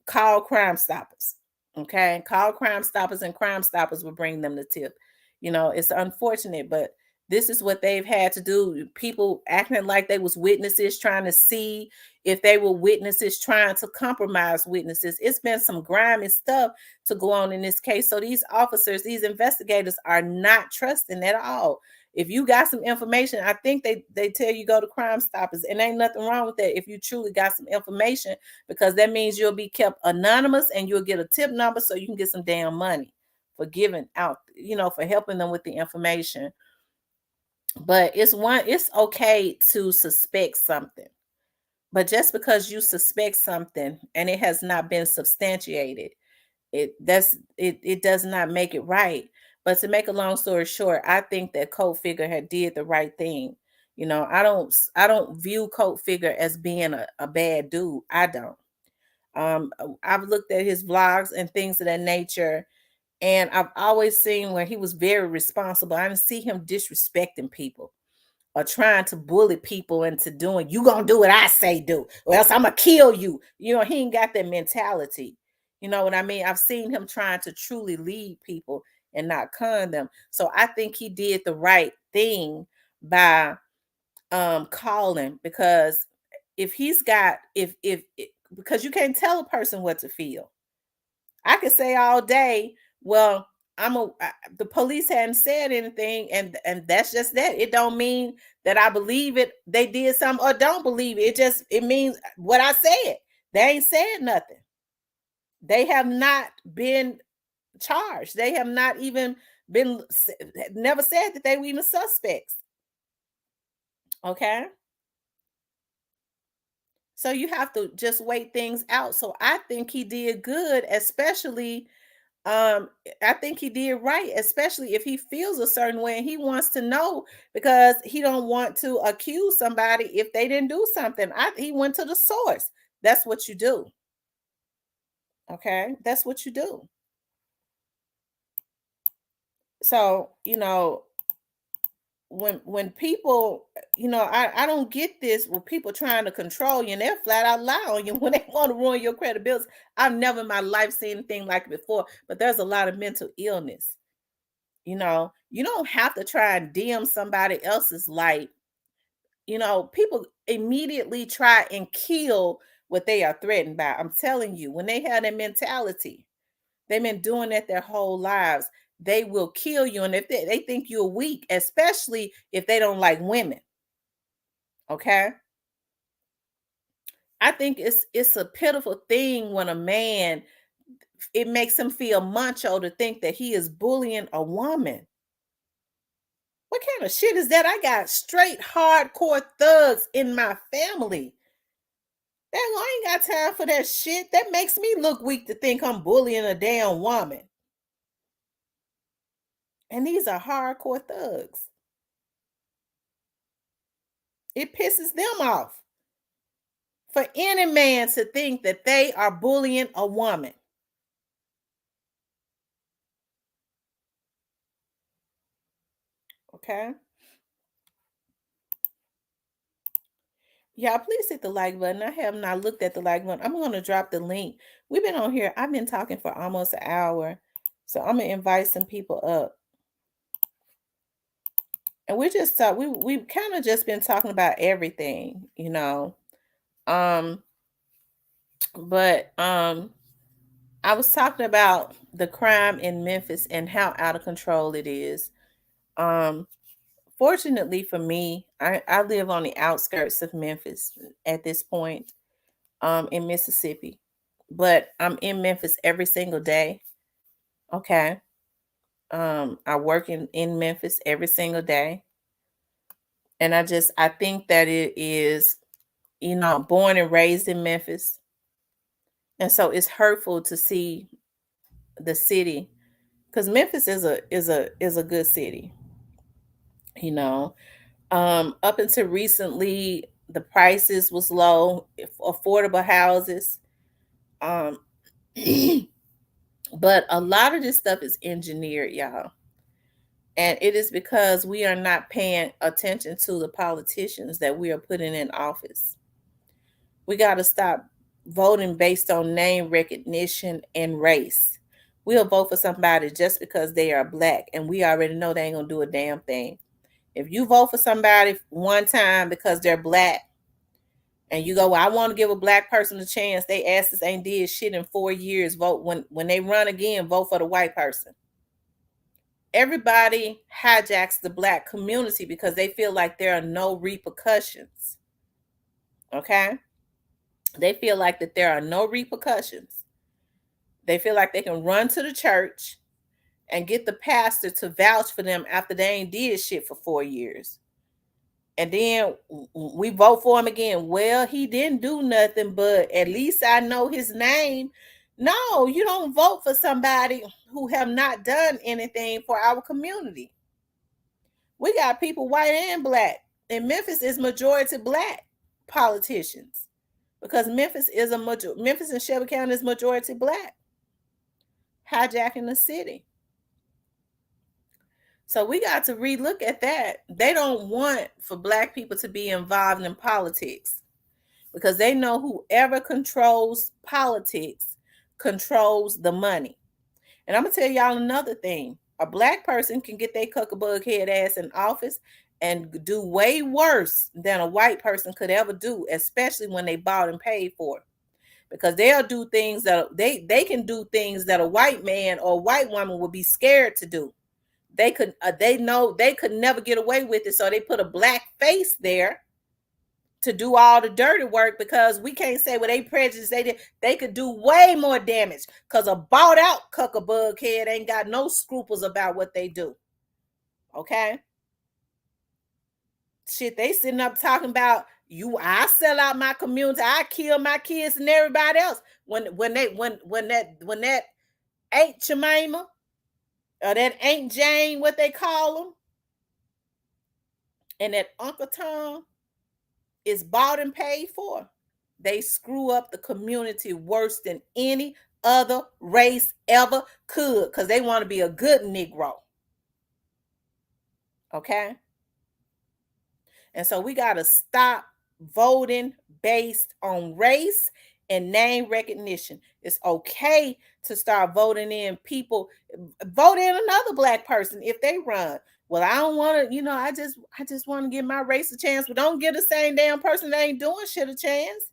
call Crime Stoppers. Okay, call Crime Stoppers, and Crime Stoppers will bring them the tip. It's unfortunate, but This is what they've had to do. People acting like they was witnesses, trying to see if they were witnesses, trying to compromise witnesses. It's been some grimy stuff to go on in this case. So these officers, these investigators are not trusting at all. If you got some information, I think they tell you go to Crime Stoppers, and ain't nothing wrong with that if you truly got some information, because that means you'll be kept anonymous and you'll get a tip number so you can get some damn money for giving out, for helping them with the information. But it's okay to suspect something. But just because you suspect something and it has not been substantiated, it does not make it right. But to make a long story short, I think that Colt Figure had did the right thing. I don't view Colt Figure as being a bad dude. I don't. I've looked at his vlogs and things of that nature, and I've always seen where he was very responsible. I didn't see him disrespecting people or trying to bully people into doing, you gonna do what I say do, or else I'm gonna kill you. He ain't got that mentality. You know what I mean? I've seen him trying to truly lead people and not con them. So I think he did the right thing by calling, because if he's got if because you can't tell a person what to feel. I could say all day, well, the police hadn't said anything, and that's just that. It don't mean that I believe it. They did something or don't believe it. It means what I said. They ain't said nothing. They have not been charged. They have not even been never said that they were even suspects. Okay. So you have to just wait things out. So I think he did good, especially I think he did right, especially if he feels a certain way and he wants to know, because he don't want to accuse somebody if they didn't do something. He went to the source. That's what you do. Okay? That's what you do. So, when people, I don't get this with people trying to control you, and they're flat out lie on you when they want to ruin your credibility. I've never in my life seen anything like it before, but there's a lot of mental illness. You don't have to try and dim somebody else's light. People immediately try and kill what they are threatened by. I'm telling you, when they have that mentality, they've been doing that their whole lives. They will kill you. And if they think you're weak, especially if they don't like women. Okay. I think it's a pitiful thing when a man, it makes him feel macho to think that he is bullying a woman. What kind of shit is that? I got straight hardcore thugs in my family. I ain't got time for that shit. That makes me look weak to think I'm bullying a damn woman. And these are hardcore thugs. It pisses them off for any man to think that they are bullying a woman. Okay. Y'all, please hit the like button. I have not looked at the like button. I'm going to drop the link. We've been on here. I've been talking for almost an hour. So I'm going to invite some people up. And we just thought we've kind of just been talking about everything, but I was talking about the crime in Memphis and how out of control it is. Fortunately for me, I live on the outskirts of Memphis at this point, in Mississippi, but I'm in Memphis every single day. Okay. I work in Memphis every single day. And I think that it is, born and raised in Memphis. And so it's hurtful to see the city, because Memphis is a good city. Up until recently, the prices was low, affordable houses. Um, but a lot of this stuff is engineered, y'all. And it is because we are not paying attention to the politicians that we are putting in office. We got to stop voting based on name recognition and race. We'll vote for somebody just because they are black, and we already know they ain't gonna do a damn thing. If you vote for somebody one time because they're black, and you go, well, I want to give a black person a chance. They asses ain't did shit in 4 years. Vote when they run again, vote for the white person. Everybody hijacks the black community because they feel like there are no repercussions. Okay? They feel like that there are no repercussions. They feel like they can run to the church and get the pastor to vouch for them after they ain't did shit for 4 years. And then we vote for him again. Well, he didn't do nothing, but at least I know his name. No, you don't vote for somebody who have not done anything for our community. We got people white and black. And Memphis is majority black politicians. Because Memphis and Shelby County is majority black. Hijacking the city. So we got to relook at that. They don't want for black people to be involved in politics because they know whoever controls politics controls the money. And I'm going to tell y'all another thing. A black person can get their cuckabug head ass in office and do way worse than a white person could ever do, especially when they bought and paid for it. Because they'll do things that they can do things that a white man or a white woman would be scared to do. They know they could never get away with it, so they put a black face there to do all the dirty work because we can't say what they prejudice they could do way more damage because a bought out cuckabug head ain't got no scruples about what they do. Okay? Shit, they sitting up talking about I sell out my community, I kill my kids and everybody else. When that Aunt Jemima or that Aunt Jane, what they call them, and that Uncle Tom is bought and paid for, they screw up the community worse than any other race ever could because they want to be a good Negro. Okay? And so we got to stop voting based on race and name recognition. It's okay to start voting in people. Vote in another black person if they run. Well, I don't want to, I just want to give my race a chance. But don't give the same damn person that ain't doing shit a chance.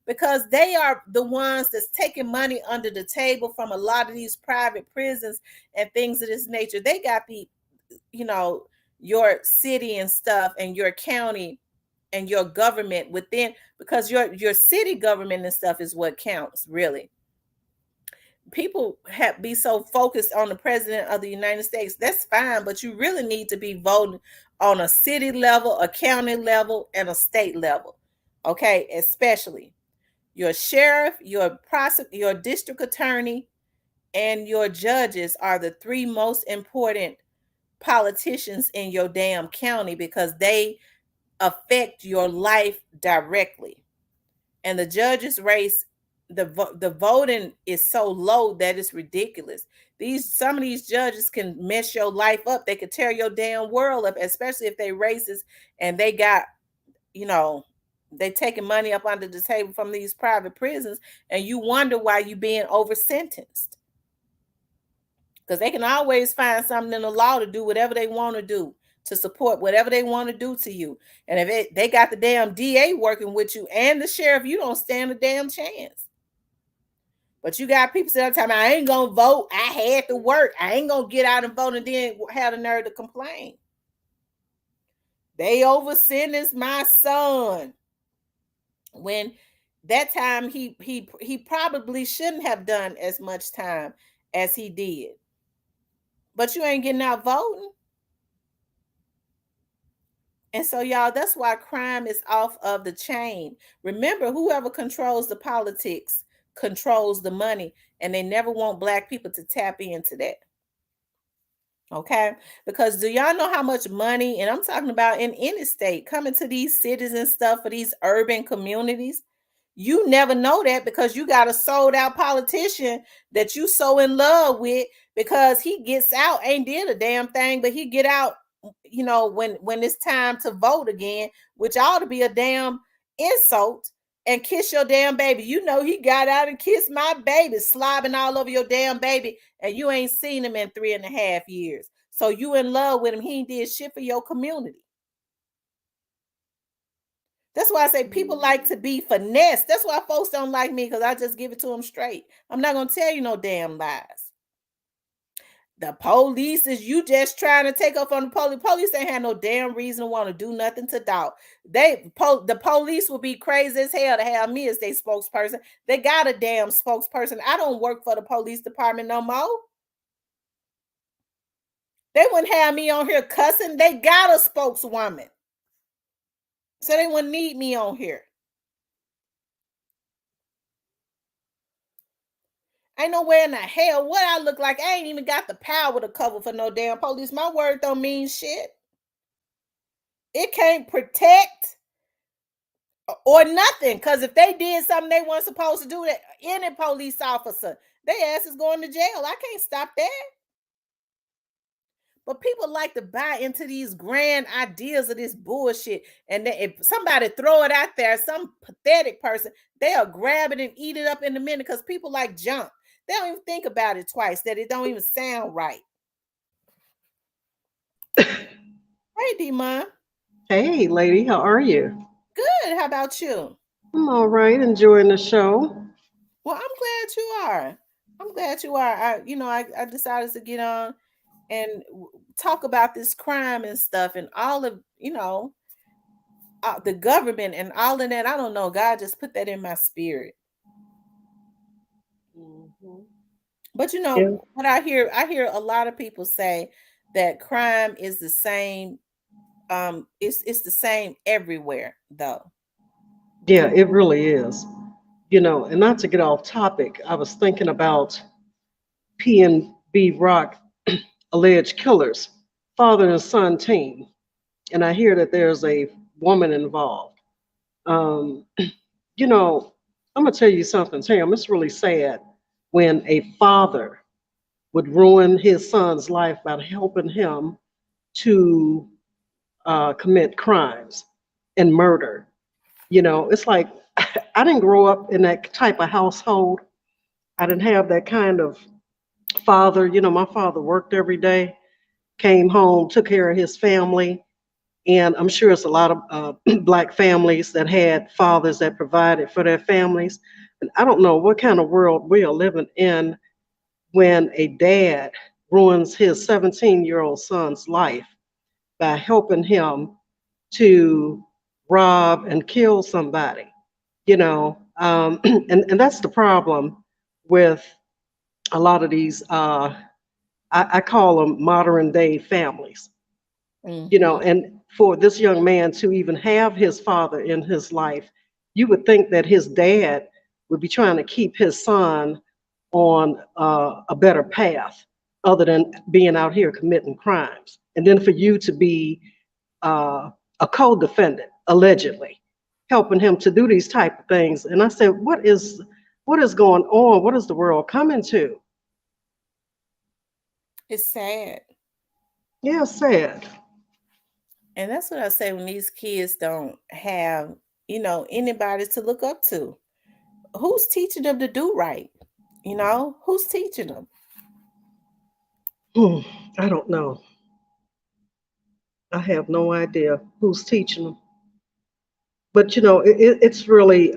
Because they are the ones that's taking money under the table from a lot of these private prisons and things of this nature. They got your city and stuff and your county and your government within, because your city government and stuff is what counts, really. People be so focused on the president of the United States. That's fine, but you really need to be voting on a city level, a county level, and a state level. Okay, especially your sheriff, your district attorney, and your judges are the three most important politicians in your damn county because they affect your life directly. And the judges race, the voting is so low that it's ridiculous. Some of these judges can mess your life up. They could tear your damn world up, especially if they racist and they got, they taking money up under the table from these private prisons, and you wonder why you being over sentenced. Because they can always find something in the law to do whatever they want to do, to support whatever they want to do to you. And if they got the damn DA working with you and the sheriff, you don't stand a damn chance. But you got people saying, I ain't going to vote. I had to work. I ain't going to get out and vote, and then have the nerve to complain. They over sentenced my son. When that time he probably shouldn't have done as much time as he did. But you ain't getting out voting. And so, y'all, that's why crime is off of the chain. Remember, whoever controls the politics controls the money, and they never want black people to tap into that. Okay? Because do y'all know how much money, and I'm talking about in any state, coming to these cities and stuff for these urban communities? You never know that because you got a sold out politician that you so in love with because he gets out, ain't did a damn thing, but he get out, when it's time to vote again, which ought to be a damn insult, and kiss your damn baby. He got out and kissed my baby, slobbing all over your damn baby, and you ain't seen him in 3.5 years. So you in love with him. He ain't did shit for your community. That's why I say people like to be finessed. That's why folks don't like me, because I just give it to them straight. I'm not gonna tell you no damn lies. The police is you just trying to take up on the police. Police ain't had no damn reason to want to do nothing to dog. The police would be crazy as hell to have me as their spokesperson. They got a damn spokesperson. I don't work for the police department no more. They wouldn't have me on here cussing. They got a spokeswoman. So they wouldn't need me on here. Ain't nowhere in the hell what I look like. I ain't even got the power to cover for no damn police. My word don't mean shit. It can't protect or nothing. Because if they did something they weren't supposed to do, that any police officer, their ass is going to jail. I can't stop that. But people like to buy into these grand ideas of this bullshit. And then if somebody throw it out there, some pathetic person, they'll grab it and eat it up in a minute, because people like junk. They don't even think about it twice, that it don't even sound right. Hey, D-Mom. Hey, lady, how are you? Good. How about you? I'm all right, enjoying the show. Well, I'm glad you are. I'm glad you are. I decided to get on and talk about this crime and stuff and all of, the government and all of that. I don't know. God just put that in my spirit. Mhm. But Yeah, what I hear a lot of people say that crime is the same. It's the same everywhere, though. yeah, it really is. And not to get off topic, I was thinking about P&B Rock alleged killers, father and son team, and I hear that there's a woman involved. Um, you know, I'm gonna tell you something, Tam. It's really sad when a father would ruin his son's life by helping him to commit crimes and murder. It's like I didn't grow up in that type of household. I didn't have that kind of father. My father worked every day, came home, took care of his family. And I'm sure it's a lot of black families that had fathers that provided for their families. And I don't know what kind of world we are living in when a dad ruins his 17-year-old son's life by helping him to rob and kill somebody. And that's the problem with a lot of these. I call them modern day families. Mm-hmm. And for this young man to even have his father in his life, you would think that his dad would be trying to keep his son on a better path other than being out here committing crimes. And then for you to be uh, a co-defendant, allegedly, helping him to do these type of things. And I said, what is going on? What is the world coming to? It's sad. Yeah, sad. And that's what I say when these kids don't have, anybody to look up to. Who's teaching them to do right? Who's teaching them? Hmm, I don't know. I have no idea who's teaching them. But it's really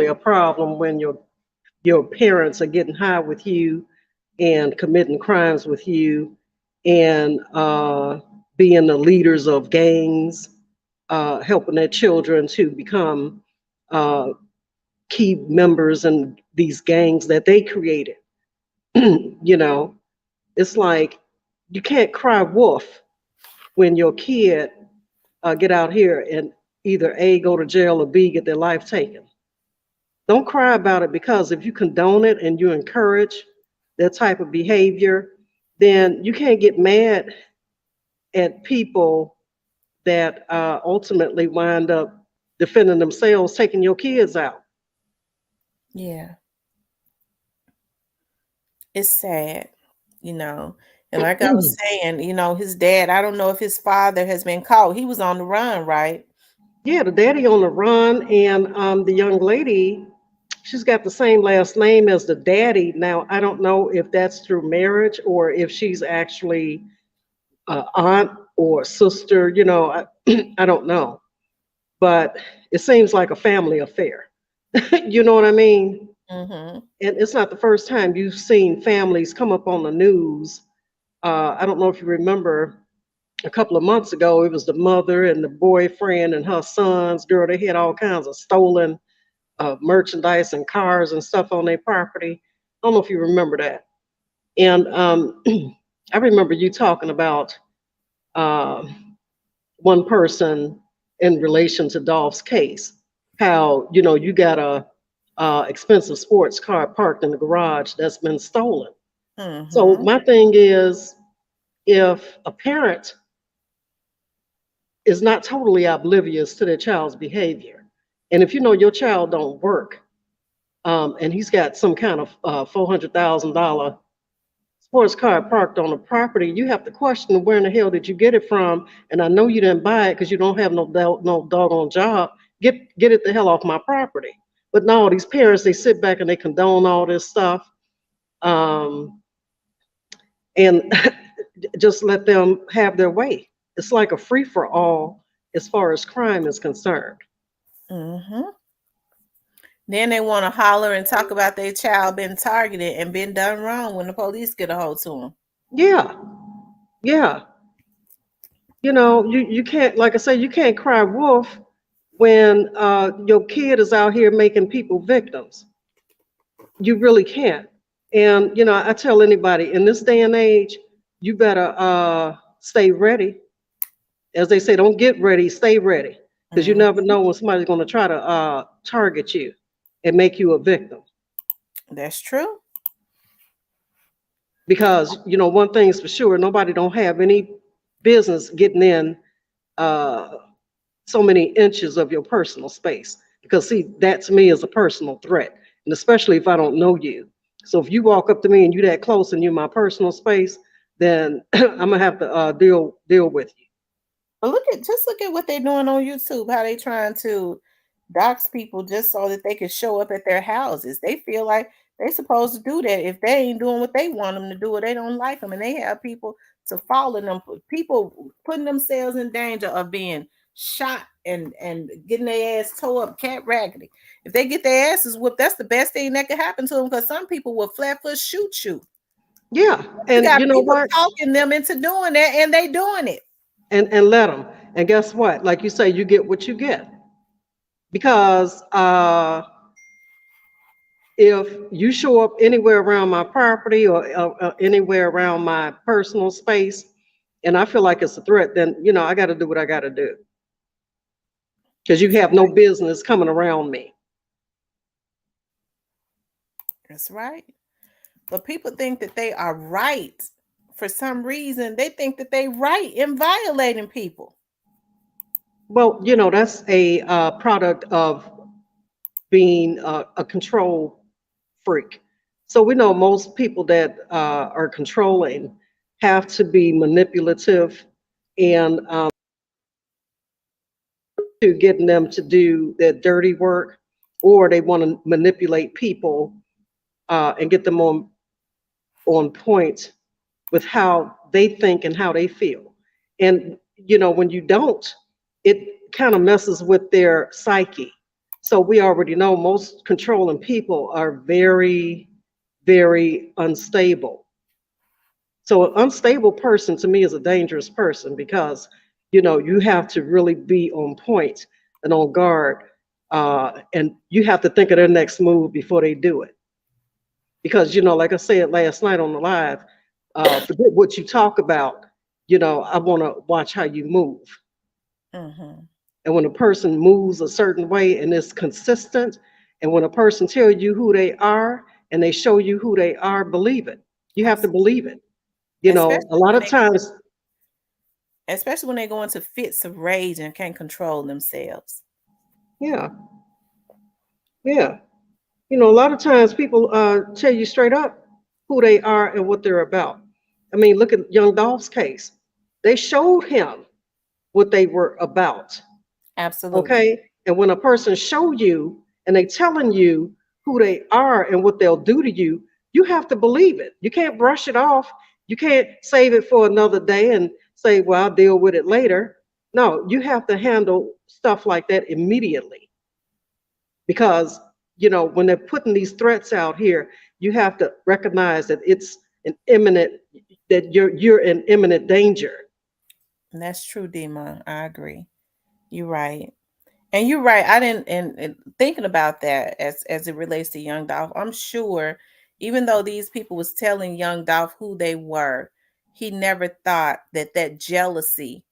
a problem when your parents are getting high with you and committing crimes with you and being the leaders of gangs, helping their children to become uh, key members in these gangs that they created. you know, it's like you can't cry wolf when your kid get out here and either A, go to jail, or B, get their life taken. Don't cry about it, because if you condone it and you encourage that type of behavior, then you can't get mad at people that ultimately wind up defending themselves, taking your kids out. Yeah, it's sad, you know. And like I was saying, his dad, I don't know if his father has been caught. He was on the run, right? Yeah, the daddy on the run, and the young lady, she's got the same last name as the daddy. Now, I don't know if that's through marriage or if she's actually aunt or sister. I, I don't know. but it seems like a family affair. You know what I mean? Mm-hmm. And it's not the first time you've seen families come up on the news. I don't know if you remember a couple of months ago, it was the mother and the boyfriend and her sons. Girl, they had all kinds of stolen merchandise and cars and stuff on their property. I don't know if you remember that. And I remember you talking about uh, one person in relation to Dolph's case, how you got a expensive sports car parked in the garage that's been stolen. So Mm-hmm. my thing is, if a parent is not totally oblivious to their child's behavior, and if you know your child don't work, and he's got some kind of $400,000 sports car parked on the property, you have to question where in the hell did you get it from? And I know you didn't buy it because you don't have no doggone job. Get it the hell off my property. But no, these parents, they sit back and they condone all this stuff, and just let them have their way. It's like a free for all as far as crime is concerned. Mm-hmm. Then they want to holler and talk about their child being targeted and been done wrong when the police get a hold to them. Yeah, yeah. You can't, like I say, you can't cry wolf when your kid is out here making people victims. You really can't. And I tell anybody in this day and age, you better stay ready. As they say, don't get ready, stay ready, because you never Mm-hmm. know when somebody's going to try to target you and make you a victim. That's true. Because one thing's for sure, nobody don't have any business getting in uh, so many inches of your personal space. Because see, that to me is a personal threat, and especially if I don't know you. So if you walk up to me and you that close and you're my personal space, then I'm gonna have to deal with you. But look at what they're doing on YouTube. How they trying to dox people just so that they can show up at their houses. They feel like they supposed to do that. If they ain't doing what they want them to do, or they don't like them, and they have people to follow them, people putting themselves in danger of being shot and getting their ass tore up cat raggedy. If they get their asses whooped, that's the best thing that could happen to them, because some people will flat foot shoot you. Yeah, You and got you know people what? talking them into doing that, and they doing it. And let them. And guess what? Like you say, you get what you get. Because if you show up anywhere around my property or anywhere around my personal space, and I feel like it's a threat, then I got to do what I got to do because you That's have no right. business coming around me. That's right. But people think that they are right. For some reason, they think that they right in violating people. Well, that's a product of being a control freak. So we know most people that are controlling have to be manipulative and to getting them to do their dirty work, or they want to manipulate people and get them on point with how they think and how they feel. And when you don't, it kind of messes with their psyche. So we already know most controlling people are very, very unstable. So an unstable person to me is a dangerous person because you have to really be on point and on guard, and you have to think of their next move before they do it. Because like I said last night on the live, forget what you talk about. I want to watch how you move. Mm-hmm. And when a person moves a certain way and is consistent, and when a person tells you who they are and they show you who they are, believe it. You have to Absolutely. believe it. A Especially lot when of they go, times, especially when they go into fits of rage and can't control themselves. yeah, yeah. A lot of times people tell you straight up who they are and what they're about. I mean, look at young Dolph's case. They showed him what they were about. Absolutely. Okay. And when a person show you and they telling you who they are and what they'll do to you, you have to believe it. You can't brush it off. You can't save it for another day and say, well, I'll deal with it later. No, you have to handle stuff like that immediately because when they're putting these threats out here, you have to recognize that it's an imminent that you're in imminent danger. And that's true, Dima. I agree. You're right. And you're right. I didn't and thinking about that as it relates to Young Dolph, I'm sure even though these people was telling Young Dolph who they were, he never thought that that jealousy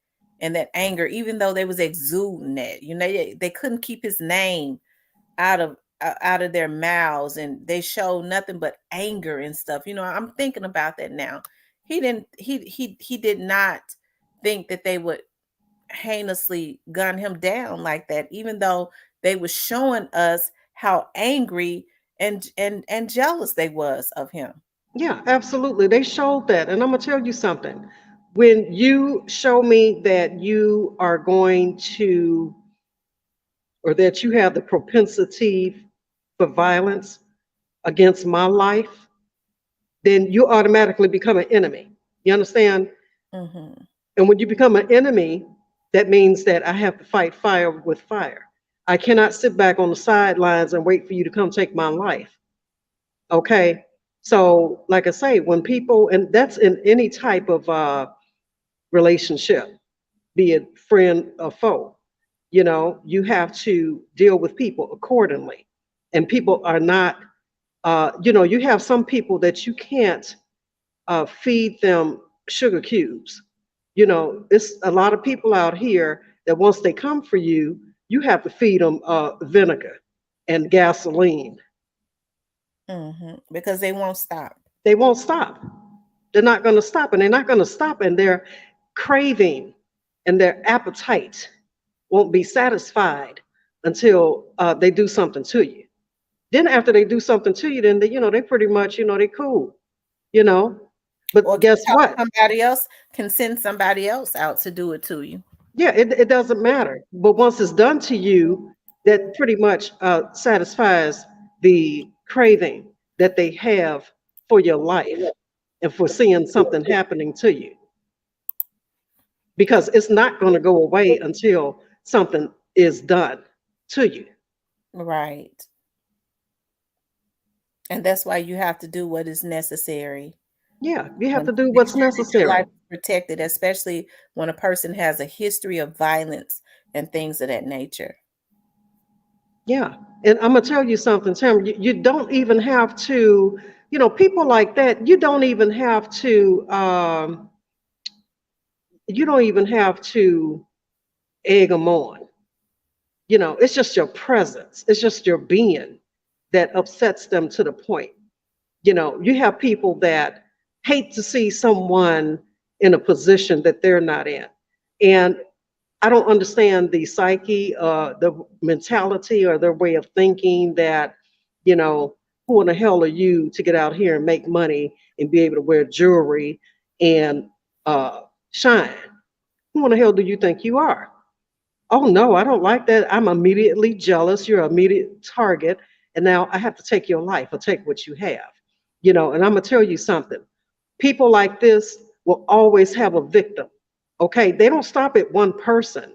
and that anger, even though they was exuding that, they couldn't keep his name out of their mouths, and they showed nothing but anger and stuff. I'm thinking about that now. He did not think that they would heinously gun him down like that, even though they were showing us how angry and jealous they was of him. Yeah, absolutely. They showed that. And I'm going to tell you something. When you show me that you are going to, or that you have the propensity for violence against my life, then you automatically become an enemy. You understand? Hmm. And when you become an enemy, that means that I have to fight fire with fire. I cannot sit back on the sidelines and wait for you to come take my life. Okay. So, like I say, when people, and that's in any type of relationship, be it friend or foe, you have to deal with people accordingly. And people are not, you have some people that you can't feed them sugar cubes. It's a lot of people out here that once they come for you, you have to feed them vinegar and gasoline. Because they won't stop. They won't stop. They're not going to stop, and they're not going to stop, and their craving and their appetite won't be satisfied until they do something to you. Then after they do something to you, then they pretty much they cool, you know. Or But guess what? somebody else can send somebody else out to do it to you. Yeah, it doesn't matter. But once it's done to you, that pretty much satisfies the craving that they have for your life and for seeing something happening to you. Because it's not going to go away until something is done to you. Right. And that's why you have to do what is necessary Yeah, you have when to to do make what's sure that your necessary. life is protected, especially when a person has a history of violence and things of that nature. Yeah. And I'm going to tell you something, Tim. You don't even have to, people like that, you don't even have to egg them on. It's just your presence, it's just your being that upsets them to the point. You have people that hate to see someone in a position that they're not in. And I don't understand the psyche, the mentality, or their way of thinking that, you know, who in the hell are you to get out here and make money and be able to wear jewelry and shine? Who in the hell do you think you are? Oh no, I don't like that. I'm immediately jealous. You're an immediate target. And now I have to take your life or take what you have. And I'm gonna tell you something. People like this will always have a victim. Okay. They don't stop at one person.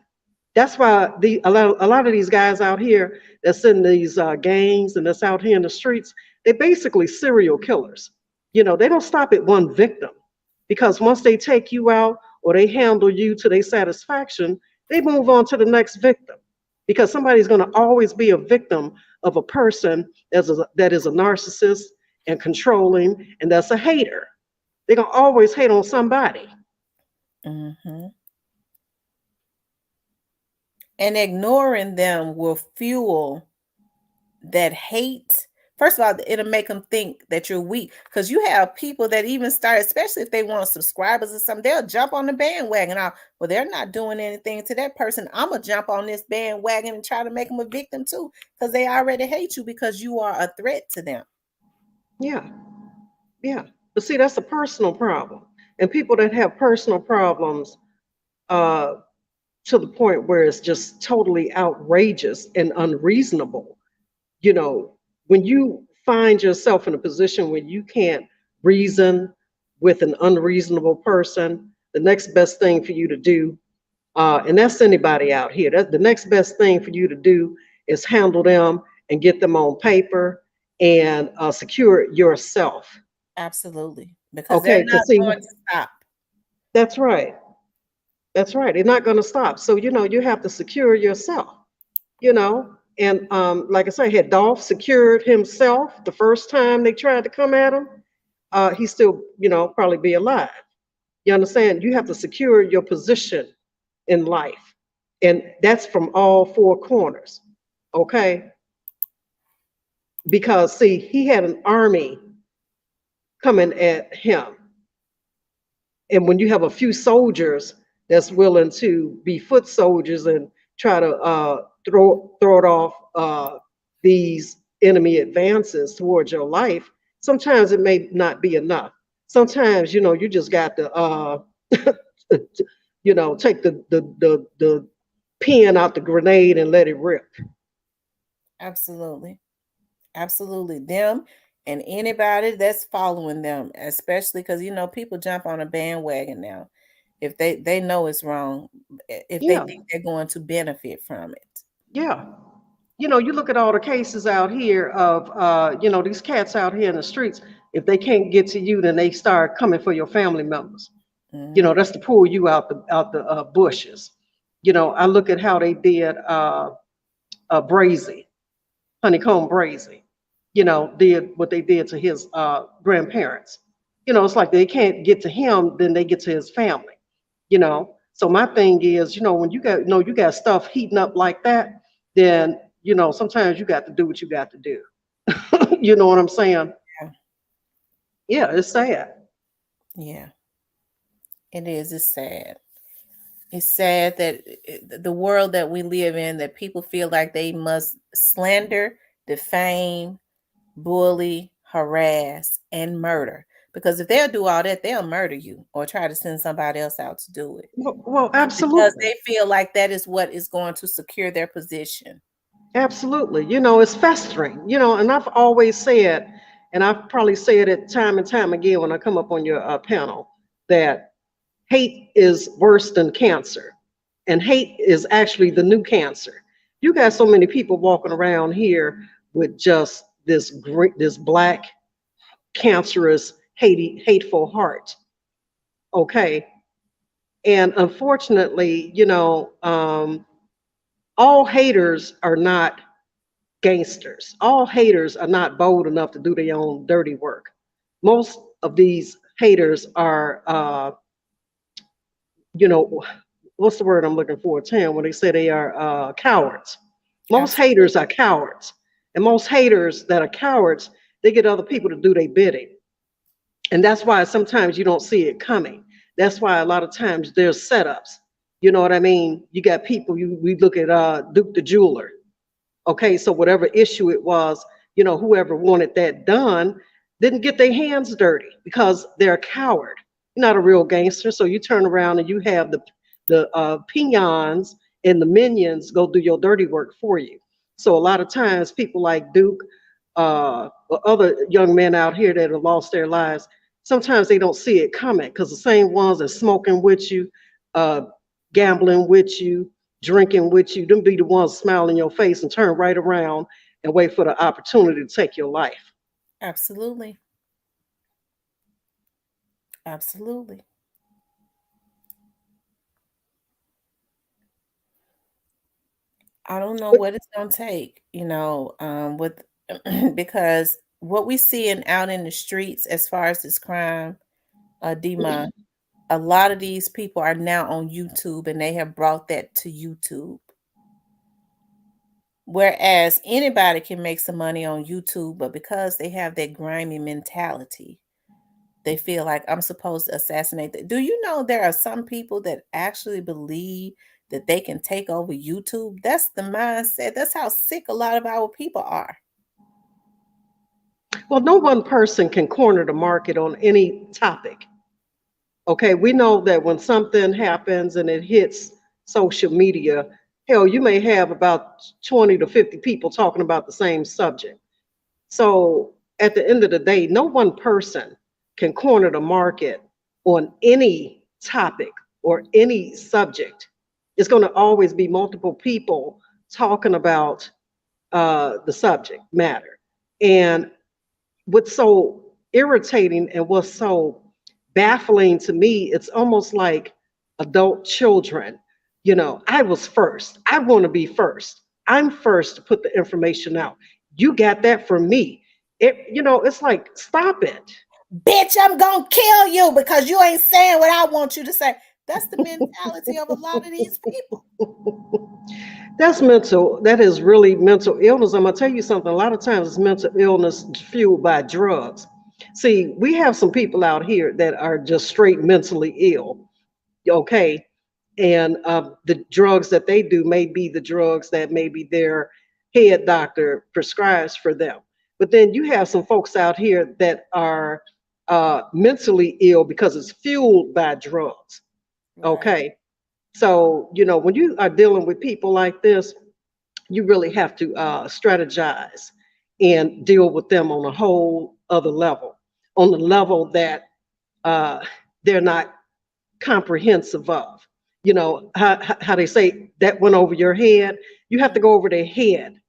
That's why a lot of these guys out here that's in these gangs and that's out here in the streets, they're basically serial killers. They don't stop at one victim because once they take you out or they handle you to their satisfaction, they move on to the next victim because somebody's going to always be a victim of a person that is a narcissist and controlling and that's a hater. They're going to always hate on somebody. Hmm. And ignoring them will fuel that hate. First of all, it'll make them think that you're weak because you have people that even start, especially if they want subscribers or something, they'll jump on the bandwagon. Well, they're not doing anything to that person. I'm gonna jump on this bandwagon and try to make them a victim too because they already hate you because you are a threat to them. Yeah, yeah. But see, that's a personal problem. And people that have personal problems uh, to the point where it's just totally outrageous and unreasonable, you know, when you find yourself in a position where you can't reason with an unreasonable person, the next best thing for you to do And that's anybody out here. That's the next best thing for you to do is handle them and get them on paper and secure yourself. Absolutely. Because they're Okay, not because see, going to stop. that's right. That's right. They're not going to stop. So, you have to secure yourself, And like I said, had Dolph secured himself the first time they tried to come at him, he still, probably be alive. You understand? You have to secure your position in life. And that's from all four corners. Okay. Because, see, he had an army coming at him. And when you have a few soldiers that's willing to be foot soldiers and try to throw it off these enemy advances towards your life, sometimes it may not be enough. Sometimes, you just got to, take the pin out the grenade and let it rip. Absolutely. Absolutely. Them and anybody that's following them, especially because people jump on a bandwagon now. If they know it's wrong, if they Yeah, think they're going to benefit from it. yeah. You look at all the cases out here of, these cats out here in the streets. If they can't get to you, then they start coming for your family members. Hmm. That's to pull you out the bushes. I look at how they did Brazy, Honeycomb Brazy. Did what they did to his grandparents. It's like they can't get to him, then they get to his family. So my thing is, when you got stuff heating up like that, then sometimes you got to do what you got to do. You know what I'm saying? Yeah. Yeah, it's sad. Yeah, it is. It's sad. It's sad that the world that we live in, that people feel like they must slander, defame, bully, harass, and murder. Because if they'll do all that, they'll murder you or try to send somebody else out to do it. Well, Because absolutely. they feel like that is what is going to secure their position. Absolutely. It's festering, and I've always said, and I've probably said it time and time again when I come up on your panel, that hate is worse than cancer. And hate is actually the new cancer. You got so many people walking around here with just this great, this black, cancerous, hateful heart. Okay. And unfortunately, all haters are not gangsters. All haters are not bold enough to do their own dirty work. Most of these haters are, you know, what's the word I'm looking for, Tim, when they say they are cowards. Most Absolutely. haters are cowards. And most haters that are cowards, they get other people to do their bidding. And that's why sometimes you don't see it coming. That's why a lot of times there's setups. You know what I mean? You got people, we look at Duke the jeweler. Okay, so whatever issue it was, whoever wanted that done didn't get their hands dirty because they're a coward. You're not a real gangster, so you turn around and you have the peons and the minions go do your dirty work for you. So a lot of times, people like Duke or other young men out here that have lost their lives, sometimes they don't see it coming because the same ones that smoking with you, uh, gambling with you, drinking with you, them be the ones smile in your face and turn right around and wait for the opportunity to take your life. Absolutely. Absolutely. I don't know But what it's gonna take, with because what we see out in the streets as far as this crime, Dima, a lot of these people are now on YouTube and they have brought that to YouTube. Whereas anybody can make some money on YouTube, but because they have that grimy mentality, they feel like I'm supposed to assassinate that. Do you know there are some people that actually believe that they can take over YouTube? That's the mindset. That's how sick a lot of our people are. well, no one person can corner the market on any topic. Okay, we know that when something happens and it hits social media, hell, you may have about 20 to 50 people talking about the same subject. So at the end of the day, no one person can corner the market on any topic or any subject. It's going to always be multiple people talking about the subject matter. And what's so irritating and what's so baffling to me, it's almost like adult children. I was first. I want to be first. I'm first to put the information out. You got that from me. It's like, stop it. Bitch, I'm gonna kill you because you ain't saying what I want you to say. That's the mentality of a lot of these people. That's mental. That is really mental illness. I'm gonna tell you something. A lot of times it's mental illness fueled by drugs. See, we have some people out here that are just straight mentally ill. Okay, and the drugs that they do may be the drugs that maybe their head doctor prescribes for them. But then you have some folks out here that are mentally ill because it's fueled by drugs. Right. Okay, so when you are dealing with people like this, you really have to strategize and deal with them on a whole other level, on the level that uh, they're not comprehensive of. How they say that went over your head. You have to go over their head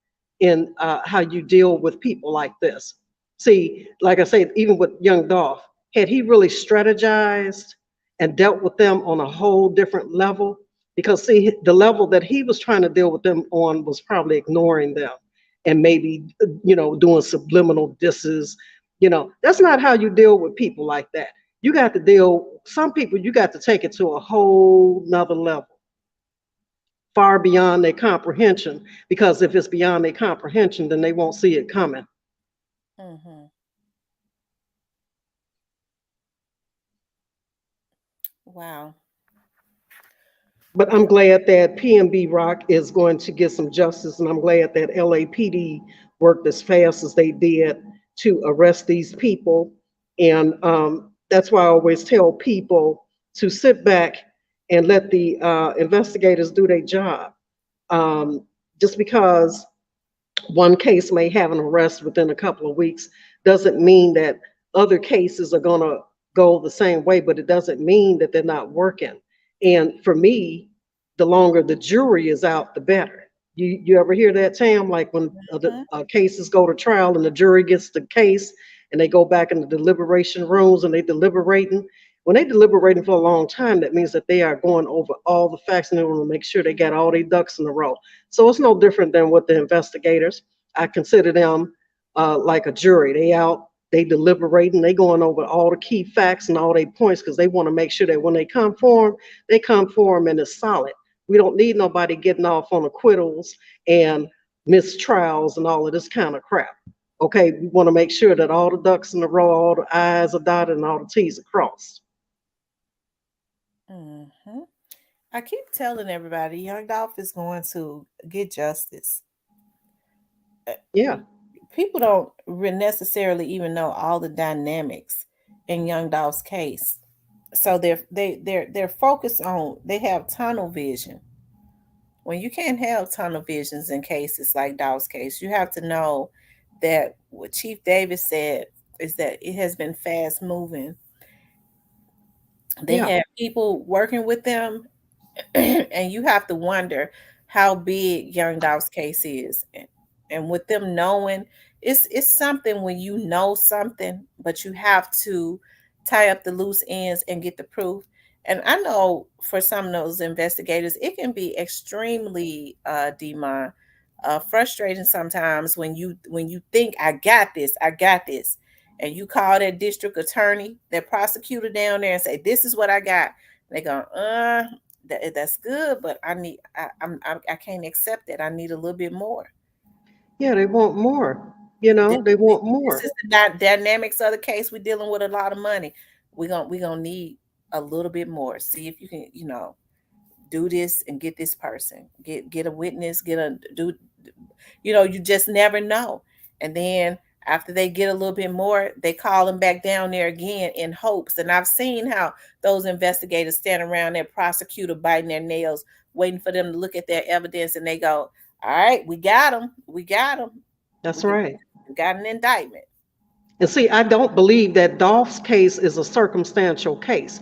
in how you deal with people like this. See, like I said, even with young Dolph, had he really strategized and dealt with them on a whole different level? Because see, the level that he was trying to deal with them on was probably ignoring them and maybe doing subliminal disses. That's not how you deal with people like that. You got to deal, some people, you got to take it to a whole nother level, far beyond their comprehension, because if it's beyond their comprehension, then they won't see it coming. Mm-hmm. Wow. But I'm glad that PNB Rock is going to get some justice, and I'm glad that LAPD worked as fast as they did to arrest these people. And that's why I always tell people to sit back and let the investigators do their job. Just because one case may have an arrest within a couple of weeks doesn't mean that other cases are going to go the same way, but it doesn't mean that they're not working. And for me, the longer the jury is out, the better. You ever hear that, Tam? Like when the Mhm. cases go to trial and the jury gets the case and they go back in the deliberation rooms and they deliberating. When they deliberating for a long time, that means that they are going over all the facts and they want to make sure they got all their ducks in a row. So it's no different than what the investigators. I consider them like a jury. They out, they deliberating, they going over all the key facts and all their points because they want to make sure that when they come for them and it's solid. We don't need nobody getting off on acquittals and mistrials and all of this kind of crap. Okay, we want to make sure that all the ducks in a row, all the I's are dotted and all the T's are crossed. Mm-hmm. I keep telling everybody, Young Dolph is going to get justice. Uh, Yeah, People don't necessarily even know all the dynamics in Young Dolph's case, so they're focused on, they have tunnel vision. When you can't have tunnel visions in cases like Dolph's case, you have to know that what Chief Davis said is that it has been fast moving. They yeah, had people working with them, and you have to wonder how big Young Dolph's case is. And with them knowing, it's something when you know something, but you have to tie up the loose ends and get the proof. And I know for some of those investigators, it can be extremely Demon, frustrating sometimes when you think I got this, and you call that district attorney, that prosecutor down there, and say, "This is what I got." They go, that's good, but I can't accept it. I need a little bit more. yeah. They want more. This, They want this is more. the dynamics of the case. We're dealing with a lot of money. We're gonna need a little bit more. See if you can, do this and get this person, get a witness, get a do. You just never know. And then after they get a little bit more, they call them back down there again in hopes. And I've seen how those investigators stand around their prosecutor biting their nails, waiting for them to look at their evidence, and they go, "All right, we got them. We got them. That's We right. got an indictment." And see, I don't believe that Dolph's case is a circumstantial case.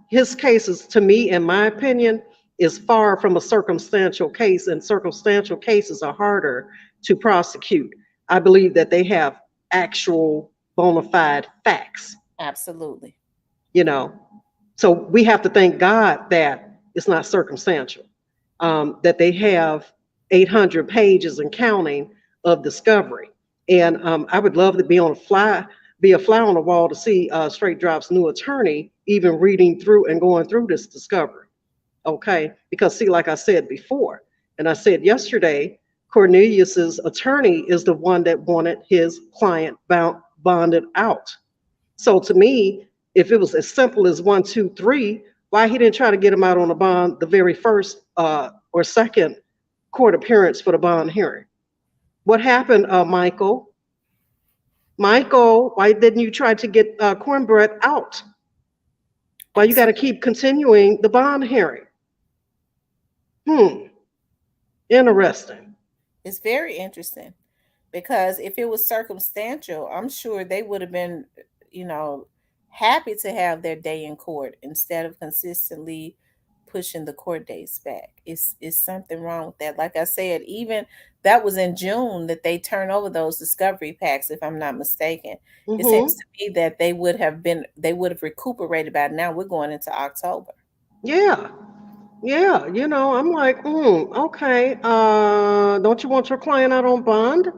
His case is, to me, in my opinion, is far from a circumstantial case, and circumstantial cases are harder to prosecute. I believe that they have actual bona fide facts, Absolutely. you know. So we have to thank God that it's not circumstantial, that they have 800 pages and counting of discovery. And I would love to be a fly on the wall to see Straight Drop's new attorney even reading through and going through this discovery. Okay, because see, like I said before, and I said yesterday, Cornelius's attorney is the one that wanted his client bonded out. So to me, if it was as simple as one, two, three, why he didn't try to get him out on a bond the very first or second court appearance for the bond hearing? What happened, Michael? Michael, why didn't you try to get Cornbread out? Why you got to keep continuing the bond hearing? Hmm, interesting. It's very interesting because if it was circumstantial, I'm sure they would have been, you know, happy to have their day in court instead of consistently pushing the court dates back. It's something wrong with that. Like I said, even that was in June that they turned over those discovery packs, if I'm not mistaken. It seems Hmm. to me that they would have recuperated by now. We're going into October. Yeah, yeah. I'm like, okay. Don't you want your client out on bond?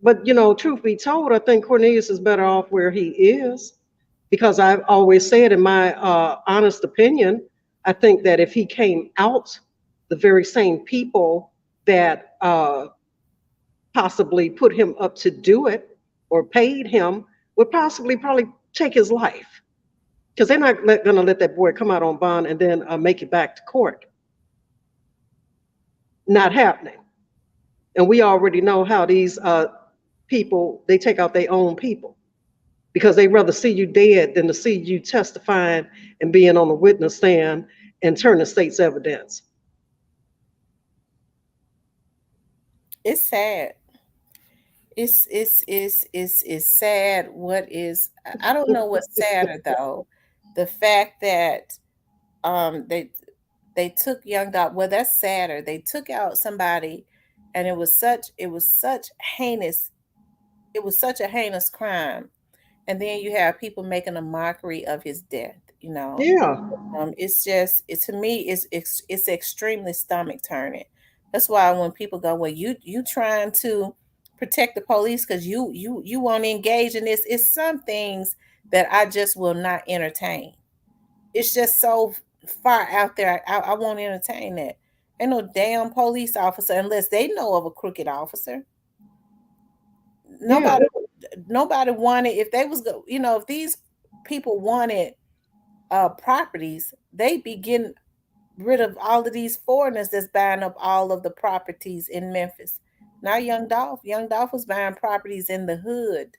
But truth be told, I think Cornelius is better off where he is, because I've always said, in my honest opinion, I think that if he came out, the very same people that possibly put him up to do it or paid him would possibly probably take his life, because they're not going to let that boy come out on bond and then make it back to court. Not happening. And we already know how these people, they take out their own people, because they rather see you dead than to see you testifying and being on the witness stand and turning state's evidence. It's sad. It's sad. I don't know what's sadder though. The fact that they took young dog, well, that's sadder. They took out somebody, and it was such a heinous crime. And then you have people making a mockery of his death. Yeah, It's just, to me, it's extremely stomach turning. That's why when people go, well, you trying to protect the police because you won't engage in this. It's some things that I just will not entertain. It's just so far out there. I won't entertain that. Ain't no damn police officer unless they know of a crooked officer. yeah, Nobody wanted, if they was if these people wanted properties, they'd be getting rid of all of these foreigners that's buying up all of the properties in Memphis. Not Young Dolph was buying properties in the hood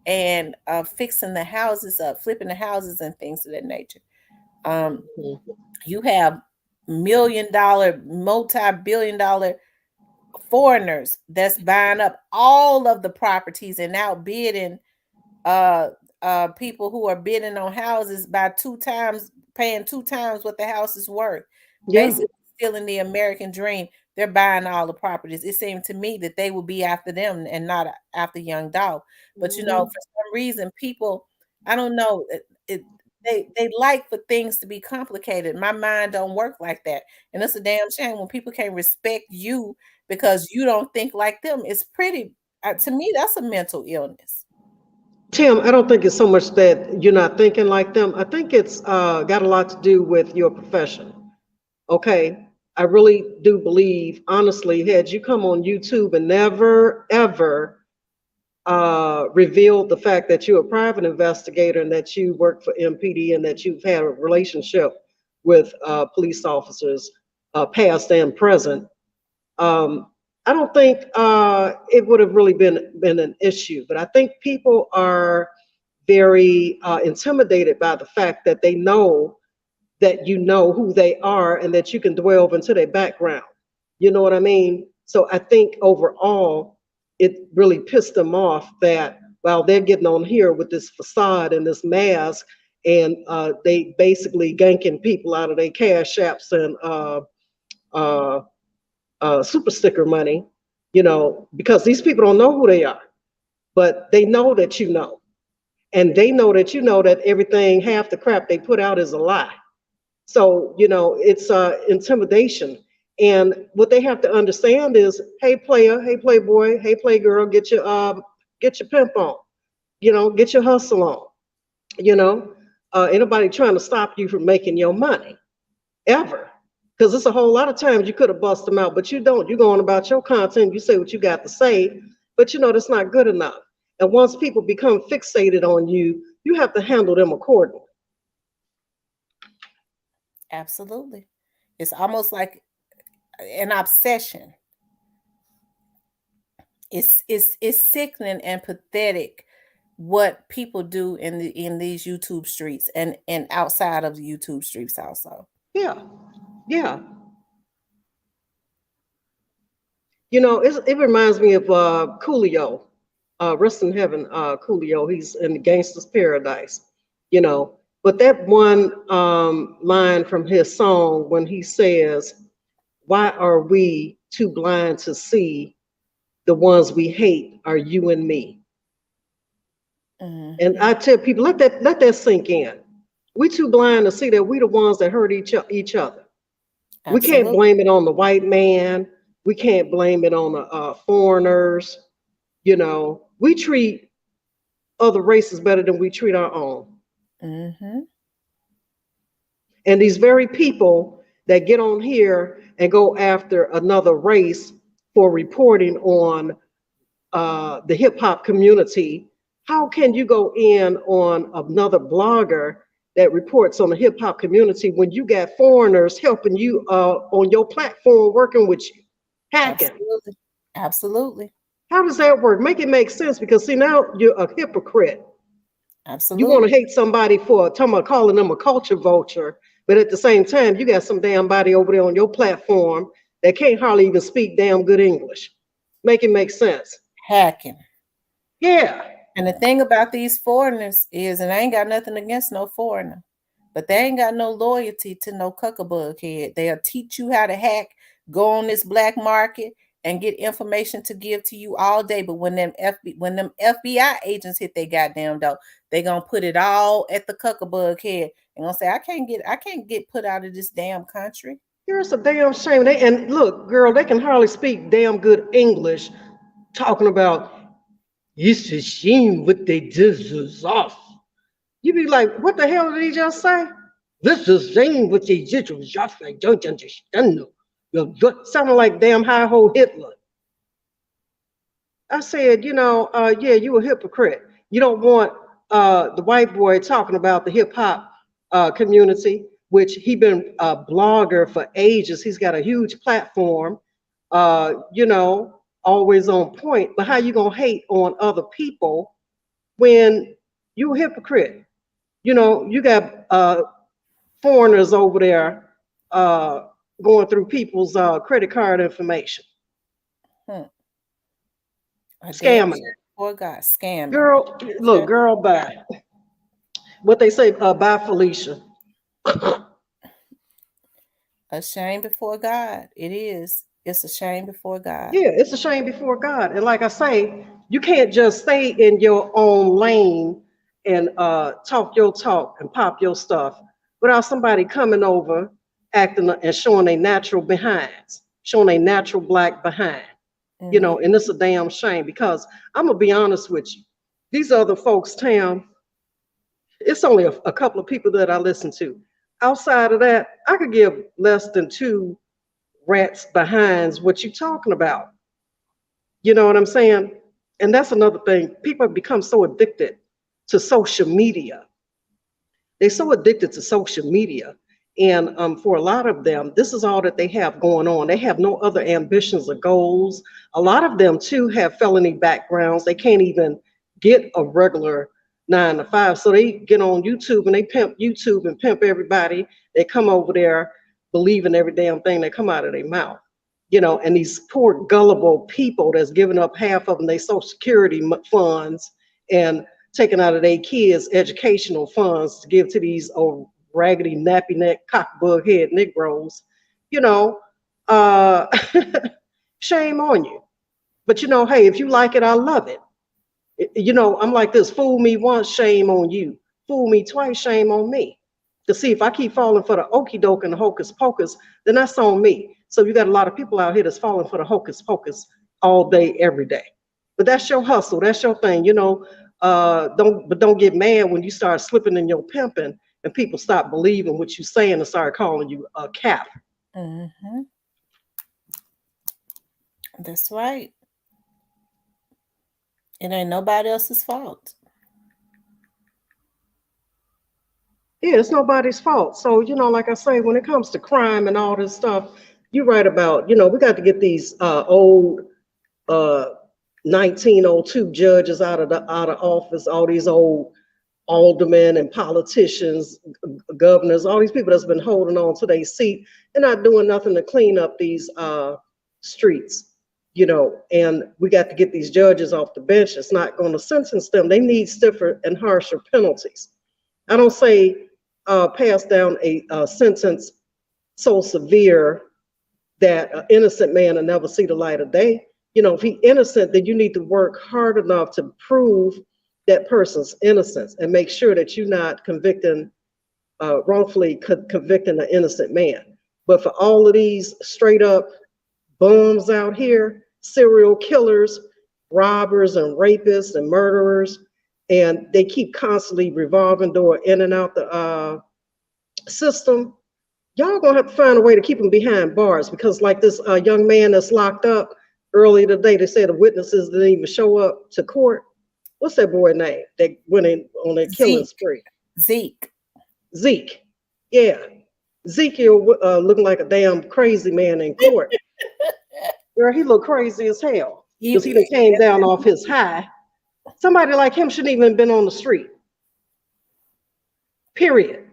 and fixing the houses up, flipping the houses and things of that nature. Um, mhm, you have $1 million, multi-billion-dollar foreigners that's buying up all of the properties and outbidding uh people who are bidding on houses by two times, paying two times what the house is worth, yeah, basically stealing the American dream. They're buying all the properties. It seemed to me that they would be after them and not after Young Dog. But mhm, for some reason, people, I don't know, they like for things to be complicated. My mind don't work like that, and it's a damn shame when people can't respect you because you don't think like them. It's pretty, to me, that's a mental illness. Tim, I don't think it's so much that you're not thinking like them. I think it's got a lot to do with your profession. Okay. I really do believe, honestly, had you come on YouTube and never, ever revealed the fact that you're a private investigator and that you work for MPD and that you've had a relationship with police officers, past and present, um, I don't think it would have really been an issue. But I think people are very intimidated by the fact that they know that you know who they are and that you can delve into their background. You know what I mean? So I think overall, it really pissed them off that while they're getting on here with this facade and this mask and they basically ganking people out of their cash apps and uh, super sticker money, because these people don't know who they are, but they know that you know, and they know that you know that everything, half the crap they put out is a lie. So, it's intimidation. And what they have to understand is, hey player, hey playboy, hey playgirl, get your pimp on, get your hustle on, you know. Ain't nobody trying to stop you from making your money ever. Because it's a whole lot of times you could have bust them out, but you don't. You're going about your content, you say what you got to say, but that's not good enough. And once people become fixated on you, you have to handle them accordingly. Absolutely. It's almost like an obsession. It's sickening and pathetic what people do in these YouTube streets and outside of the YouTube streets also. Yeah, yeah. It reminds me of Coolio, rest in heaven, Coolio. He's in the Gangster's Paradise, you know. But that one line from his song when he says, "Why are we too blind to see the ones we hate are you and me?" Mm-hmm. And I tell people, let that sink in. We too blind to see that we the ones that hurt each other. We can't Absolutely. blame it on the white man. We can't blame it on the foreigners. We treat other races better than we treat our own. Mm-hmm. And these very people that get on here and go after another race for reporting on the hip hop community, how can you go in on another blogger that reports on the hip hop community when you got foreigners helping you on your platform, working with you, hacking? Absolutely. Absolutely. How does that work? Make it make sense, because see, now you're a hypocrite. You want to Absolutely. hate somebody for talking about calling them a culture vulture, but at the same time, you got some damn body over there on your platform that can't hardly even speak damn good English. Make it make sense. Hacking. Yeah. And the thing about these foreigners is, and I ain't got nothing against no foreigner, but they ain't got no loyalty to no cuckabug head. They'll teach you how to hack, go on this black market, and get information to give to you all day. But when them FBI agents hit their goddamn door, they gonna put it all at the cuckabug head and gonna say, I can't get put out of this damn country. Here's a damn shame. And look, girl, they can hardly speak damn good English talking about it's a shame what they did to us. You be like, what the hell did he just say? This is a shame what they did to us. I don't understand. Sounding like damn high-ho Hitler. I said, yeah, you a hypocrite. You don't want the white boy talking about the hip hop community, which he been a blogger for ages. He's got a huge platform, always on point. But how you gonna hate on other people when you a hypocrite? You got foreigners over there going through people's credit card information, Hmm. A damn scamming. shame before God, scamming. Girl, look, girl, bye. What they say, bye, Felicia. A shame before God. It is. It's a shame before God. Yeah, it's a shame before God. And like I say, you can't just stay in your own lane and talk your talk and pop your stuff without somebody coming over, acting and showing a natural behinds, showing a natural black behind. Mm-hmm. And it's a damn shame, because I'm gonna be honest with you. These other folks, Tam, it's only a couple of people that I listen to. Outside of that, I could give less than two rats behinds what you talking about. You know what I'm saying? And that's another thing. People have become so addicted to social media. They're so addicted to social media. And for a lot of them, this is all that they have going on. They have no other ambitions or goals. A lot of them, too, have felony backgrounds. They can't even get a regular 9 to 5. So they get on YouTube and they pimp YouTube and pimp everybody. They come over there believing every damn thing that come out of their mouth. And these poor gullible people that's giving up half of them their social security funds and taking out of their kids' educational funds to give to these old raggedy, nappy neck, cockbug head Negroes, you know, uh, shame on you. But hey, if you like it, I love it. I'm like this: fool me once, shame on you. Fool me twice, shame on me. To see if I keep falling for the okey doke and the hocus pocus, then that's on me. So you got a lot of people out here that's falling for the hocus pocus all day, every day. But that's your hustle. That's your thing. Don't get mad when you start slipping in your pimping and people stop believing what you're saying and start calling you a cap. Mm-hmm. That's right. It ain't nobody else's fault. Yeah, it's nobody's fault. So, like I say, when it comes to crime and all this stuff, you're right about, we got to get these old uh 1902 judges out of office, all these old aldermen and politicians, governors, all these people that's been holding on to their seat and not doing nothing to clean up these streets, and we got to get these judges off the bench. It's not going to sentence them. They need stiffer and harsher penalties. I don't say pass down a sentence so severe that an innocent man will never see the light of day. If he's innocent, then you need to work hard enough to prove that person's innocence and make sure that you're not wrongfully convicting an innocent man. But for all of these straight up bums out here, serial killers, robbers and rapists and murderers, and they keep constantly revolving door in and out the system, y'all gonna have to find a way to keep them behind bars, because like this young man that's locked up earlier today, they said the witnesses didn't even show up to court. What's that boy name that went in on that killing spree? Zeke. Yeah. Ezekiel looking like a damn crazy man in court. Girl, he looked crazy as hell because he done came down off his high. Somebody like him shouldn't even been on the street. Period.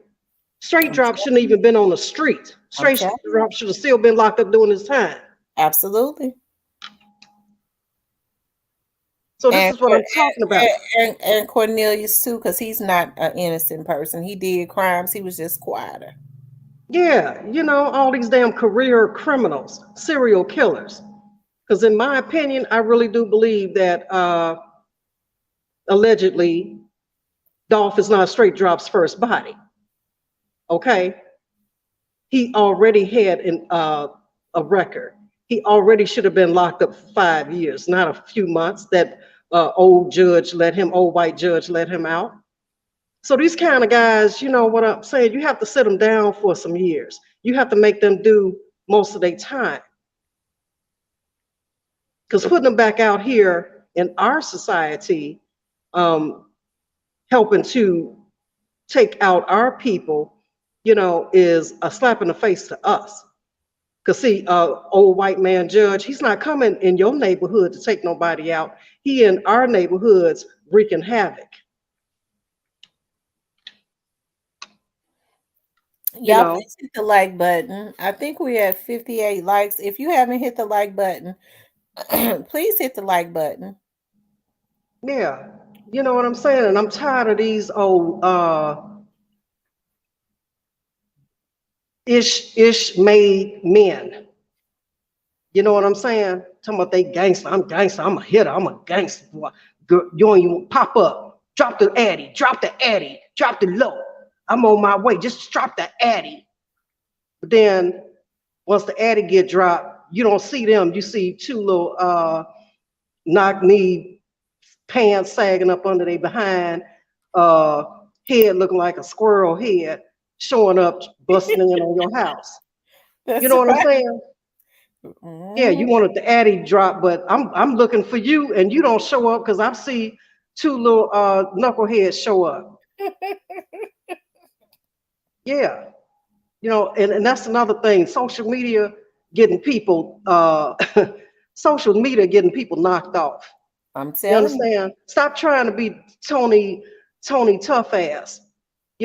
Straight drop shouldn't even been on the street. Straight drop should have still been locked up doing his time. Absolutely. So this is what I'm talking about. And Cornelius too, because he's not an innocent person. He did crimes. He was just quieter. Yeah, all these damn career criminals, serial killers. Because in my opinion, I really do believe that allegedly Dolph is not Straight Drop's first body. Okay? He already had a record. He already should have been locked up for 5 years, not a few months. That old white judge let him out. So these kind of guys, you know what I'm saying? You have to sit them down for some years. You have to make them do most of their time. Because putting them back out here in our society, helping to take out our people, is a slap in the face to us. Because see, old white man judge, he's not coming in your neighborhood to take nobody out. He in our neighborhoods wreaking havoc. Y'all please hit the like button. I think we have 58 likes. If you haven't hit the like button, please hit the like button. Yeah, you know what I'm saying? And I'm tired of these old ish made men. You know what I'm saying? Talking about they gangster. I'm gangster. I'm a hitter. I'm a gangster. Boy. You don't even pop up. Drop the addy. Drop the addy. Drop the low. I'm on my way. Just drop the addy. But then once the addy get dropped, you don't see them. You see two little knock-knee pants sagging up under their behind, head looking like a squirrel head, showing up, busting in on your house. You know what I'm saying? Yeah, you wanted the addy drop, but I'm looking for you, and you don't show up because I see two little knuckleheads show up. Yeah, and that's another thing. Social media getting people knocked off. I'm telling you. Understand? Stop trying to be Tony tough ass,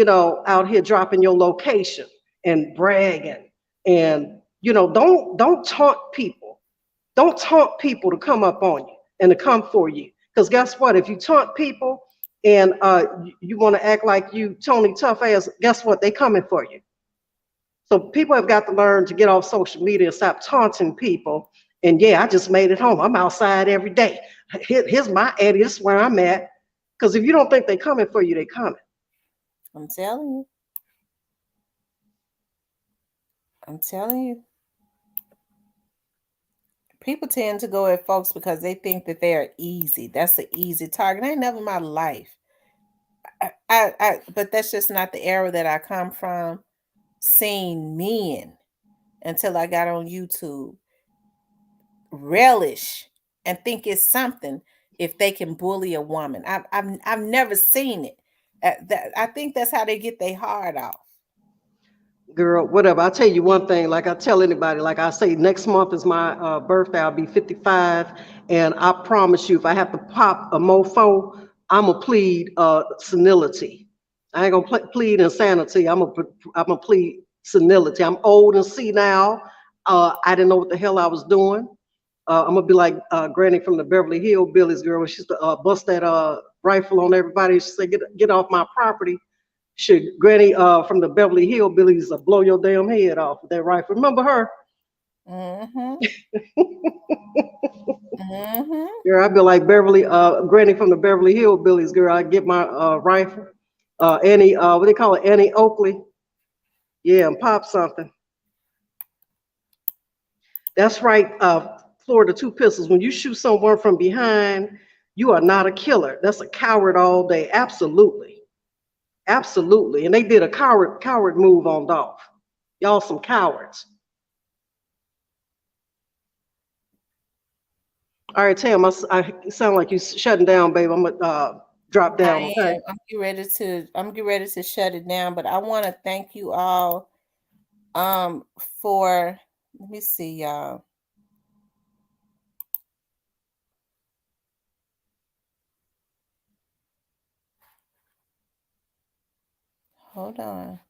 out here dropping your location and bragging. And don't taunt people. Don't taunt people to come up on you and to come for you. Because guess what? If you taunt people, and you want to act like you Tony tough ass, guess what? They coming for you. So people have got to learn to get off social media and stop taunting people. And yeah, I just made it home. I'm outside every day. Here's my Eddie. This is where I'm at. Because if you don't think they're coming for you, they're coming. I'm telling you. I'm telling you. People tend to go at folks because they think that they are easy. That's an easy target. I ain't never in my life. But that's just not the era that I come from. Seeing men until I got on YouTube relish and think it's something if they can bully a woman. I've never seen it. I think that's how they get their heart off. Girl, whatever. I'll tell you one thing, like I tell anybody, like I say, next month is my birthday. I'll be 55. And I promise you, if I have to pop a mofo, I'm going to plead senility. I ain't going to plead insanity. I'm gonna plead senility. I'm old and senile. I didn't know what the hell I was doing. I'm going to be like Granny from the Beverly Hillbillies, girl. She used to bust that rifle on everybody. She said, get off my property. Should Granny from the Beverly Hillbillies blow your damn head off with that rifle? Remember her? Mm-hmm. Mm-hmm. Girl, I'd be like Beverly, Granny from the Beverly Hillbillies. Girl, I get my rifle. Annie, what they call it, Annie Oakley. Yeah, and pop something. That's right, Florida Two Pistols. When you shoot someone from behind, you are not a killer. That's a coward all day. Absolutely. Absolutely. And they did a coward move on Dolph. Y'all some cowards. All right, Tam, I sound like you shutting down, babe. I'm gonna drop down, I okay? am. I'm getting ready to shut it down, but I want to thank you all for, let me see, y'all. Hold on.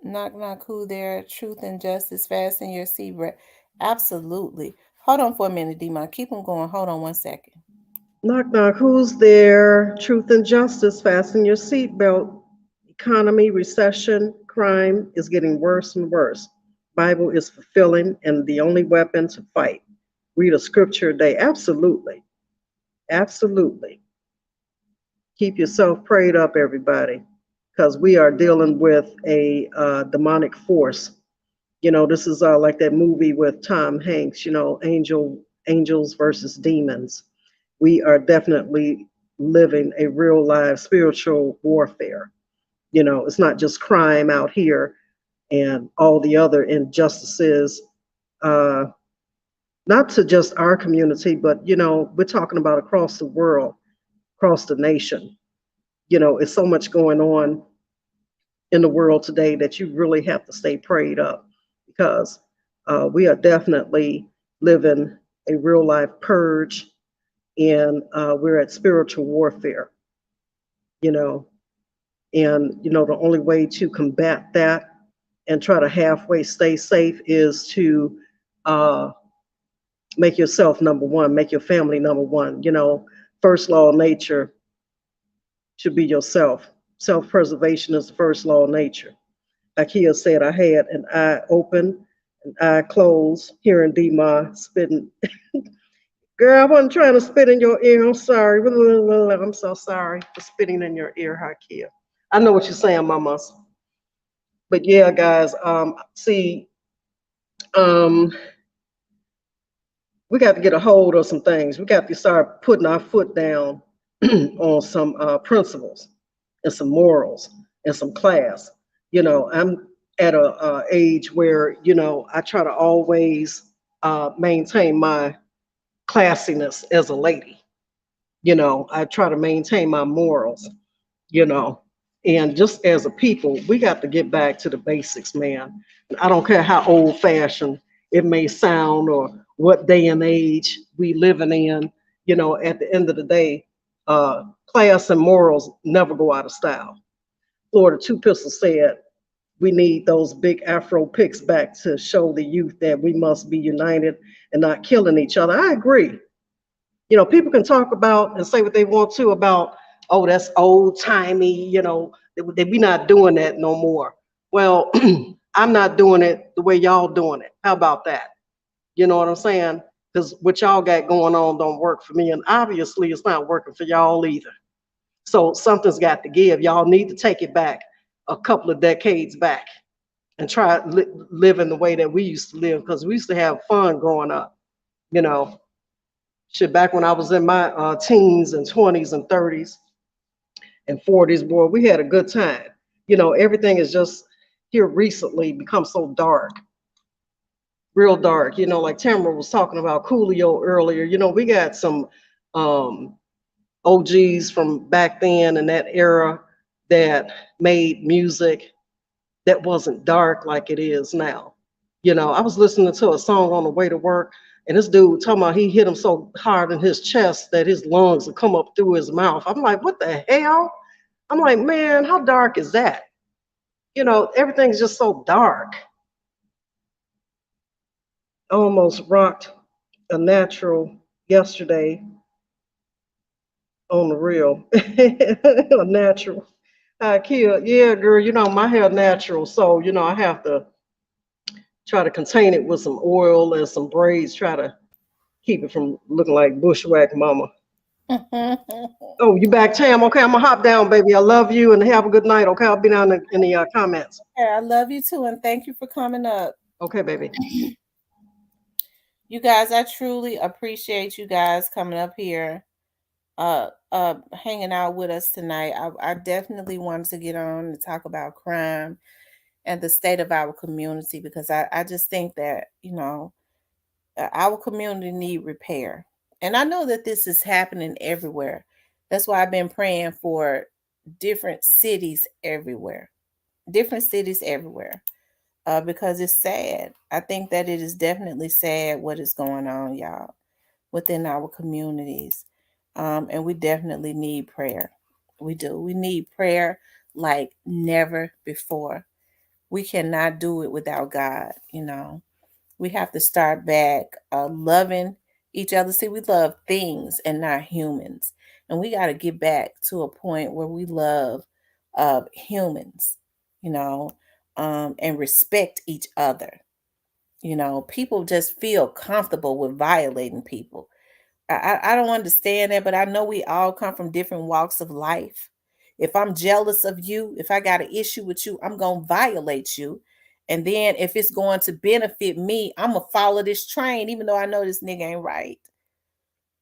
Knock knock, who there? Truth and justice, fasten your seatbelt. Absolutely. Hold on for a minute, Demon. Keep them going. Hold on 1 second. Knock knock, who's there? Truth and justice, fasten your seatbelt. Economy, recession, crime is getting worse and worse. Bible is fulfilling and the only weapon to fight. Read a scripture a day. Absolutely. Absolutely. Keep yourself prayed up, everybody, because we are dealing with a demonic force. You know, this is like that movie with Tom Hanks. You know, angels versus demons. We are definitely living a real life spiritual warfare. You know, it's not just crime out here and all the other injustices. Uh, not to just our community, but you know, we're talking about across the world, across the nation. You know, it's so much going on in the world today that you really have to stay prayed up because we are definitely living a real life purge and we're at spiritual warfare, you know, and you know the only way to combat that and try to halfway stay safe is to uh, make yourself number one, make your family number one. You know, first law of nature should be yourself. Self-preservation is the first law of nature. Like he has said, I had an eye open, an eye closed, hearing D-Ma spitting. Girl, I wasn't trying to spit in your ear. I'm sorry. I'm so sorry for spitting in your ear, Hakia. I know what you're saying, mamas. But yeah, guys, see, um, we got to get a hold of some things. We got to start putting our foot down on some principles and some morals and some class. You know, I'm at a age where you know I try to always maintain my classiness as a lady. You know, I try to maintain my morals. You know, and just as a people, we got to get back to the basics, man. I don't care how old fashioned it may sound or what day and age we living in. You know, at the end of the day, class and morals never go out of style. Florida Two Pistols said, We need those big Afro pics back to show the youth that we must be united and not killing each other. I agree. People can talk about and say what they want to about, oh, that's old timey, that we not doing that no more. Well, I'm not doing it the way y'all doing it. How about that? You know what I'm saying? Because what y'all got going on don't work for me, and obviously it's not working for y'all either. So something's got to give. Y'all need to take it back a couple of decades back and try live in the way that we used to live, because we used to have fun growing up. You know, shit, back when I was in my teens and 20s and 30s and 40s, boy, we had a good time. Everything is just here recently become so dark, real dark. Like Tamara was talking about Coolio earlier. We got some um, OGs from back then and that era that made music that wasn't dark like it is now. I was listening to a song on the way to work, and this dude talking about he hit him so hard in his chest that his lungs would come up through his mouth. I'm like, what the hell? I'm like, man, how dark is that? Everything's just so dark. I almost rocked a natural yesterday on the real. A natural. I killed. Yeah, girl, my hair natural, so I have to try to contain it with some oil and some braids, try to keep it from looking like bushwhack mama. Oh, you back, Tam? Okay, I'm gonna hop down, baby. I love you, and have a good night. Okay, I'll be down in the comments. Yeah, I love you too, and thank you for coming up. Okay, baby. You guys, I truly appreciate you guys coming up here, hanging out with us tonight. I definitely wanted to get on and talk about crime and the state of our community, because I just think that, our community need repair. And I know that this is happening everywhere. That's why I've been praying for different cities everywhere. Different cities everywhere. Because it's sad. I think that it is definitely sad what is going on, y'all, within our communities. And we definitely need prayer. We do. We need prayer like never before. We cannot do it without God. We have to start back loving each other. See, we love things and not humans. And we got to get back to a point where we love humans, you know, and respect each other. People just feel comfortable with violating people. I don't understand that, but I know we all come from different walks of life. If I'm jealous of you, if I got an issue with you, I'm going to violate you. And then if it's going to benefit me, I'm going to follow this train, even though I know this nigga ain't right.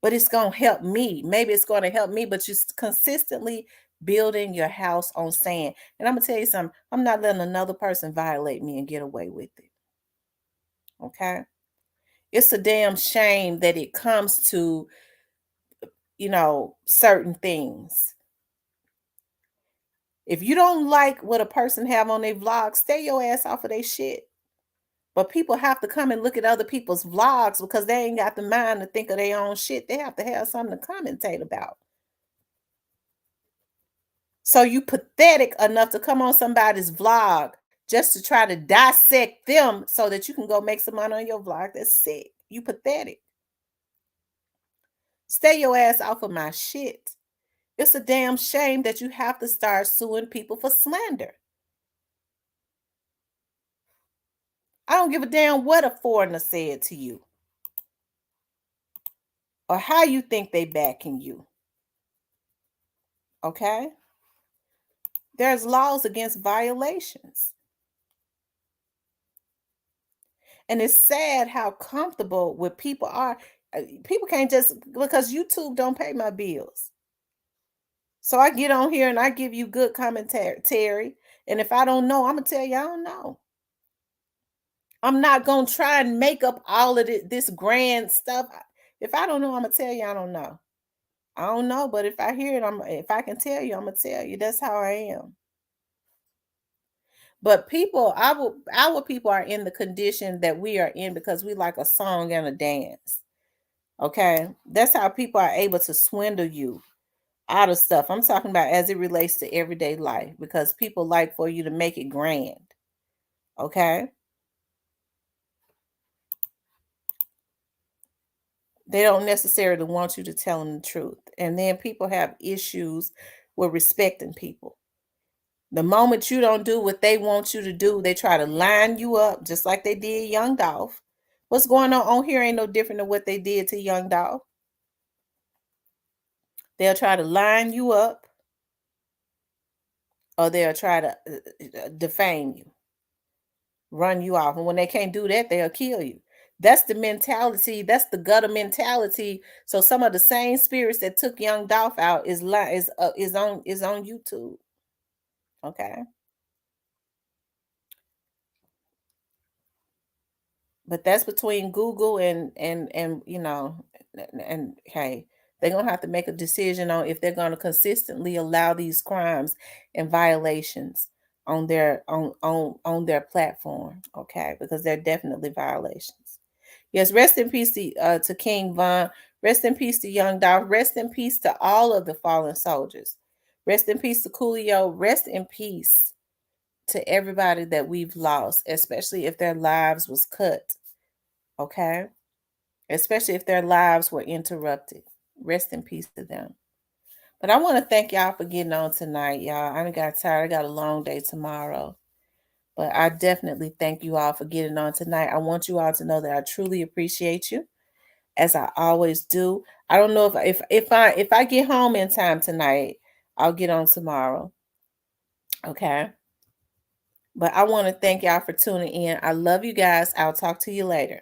But it's going to help me. Maybe it's going to help me, but you're consistently building your house on sand. And I'm going to tell you something. I'm not letting another person violate me and get away with it. Okay? It's a damn shame that it comes to certain things. If you don't like what a person have on their vlog, stay your ass off of their shit. But people have to come and look at other people's vlogs because they ain't got the mind to think of their own shit. They have to have something to commentate about. So you pathetic enough to come on somebody's vlog just to try to dissect them so that you can go make some money on your vlog. That's sick. You pathetic. Stay your ass off of my shit. It's a damn shame that you have to start suing people for slander. I don't give a damn what a foreigner said to you or how you think they backing you. Okay? There's laws against violations. And it's sad how comfortable with people are. People can't just, because YouTube don't pay my bills. So I get on here and I give you good commentary. And if I don't know, I'm going to tell you I don't know. I'm not going to try and make up all of this grand stuff. If I don't know, I'm going to tell you I don't know. I don't know, but if I hear it, if I can tell you, I'm going to tell you. That's how I am. But our people are in the condition that we are in because we like a song and a dance. Okay? That's how people are able to swindle you out of stuff. I'm talking about as it relates to everyday life, because people like for you to make it grand. Okay? They don't necessarily want you to tell them the truth. And then people have issues with respecting people. The moment you don't do what they want you to do, they try to line you up just like they did Young Dolph. What's going on here ain't no different than what they did to Young Dolph. They'll try to line you up or they'll try to defame you, run you off. And when they can't do that, they'll kill you. That's the mentality. That's the gutter mentality. So some of the same spirits that took Young Dolph out is on YouTube. Okay. But that's between Google and and hey, they're gonna have to make a decision on if they're gonna consistently allow these crimes and violations on their platform, okay? Because they're definitely violations. Yes, rest in peace to King Von. Rest in peace to Young Dolph. Rest in peace to all of the fallen soldiers. Rest in peace to Coolio. Rest in peace to everybody that we've lost, especially if their lives was cut. Okay? Especially if their lives were interrupted. Rest in peace to them. But I want to thank y'all for getting on tonight, y'all. I got tired. I got a long day tomorrow. But I definitely thank you all for getting on tonight. I want you all to know that I truly appreciate you, as I always do. I don't know if I get home in time tonight, I'll get on tomorrow. Okay? But I want to thank y'all for tuning in. I love you guys. I'll talk to you later.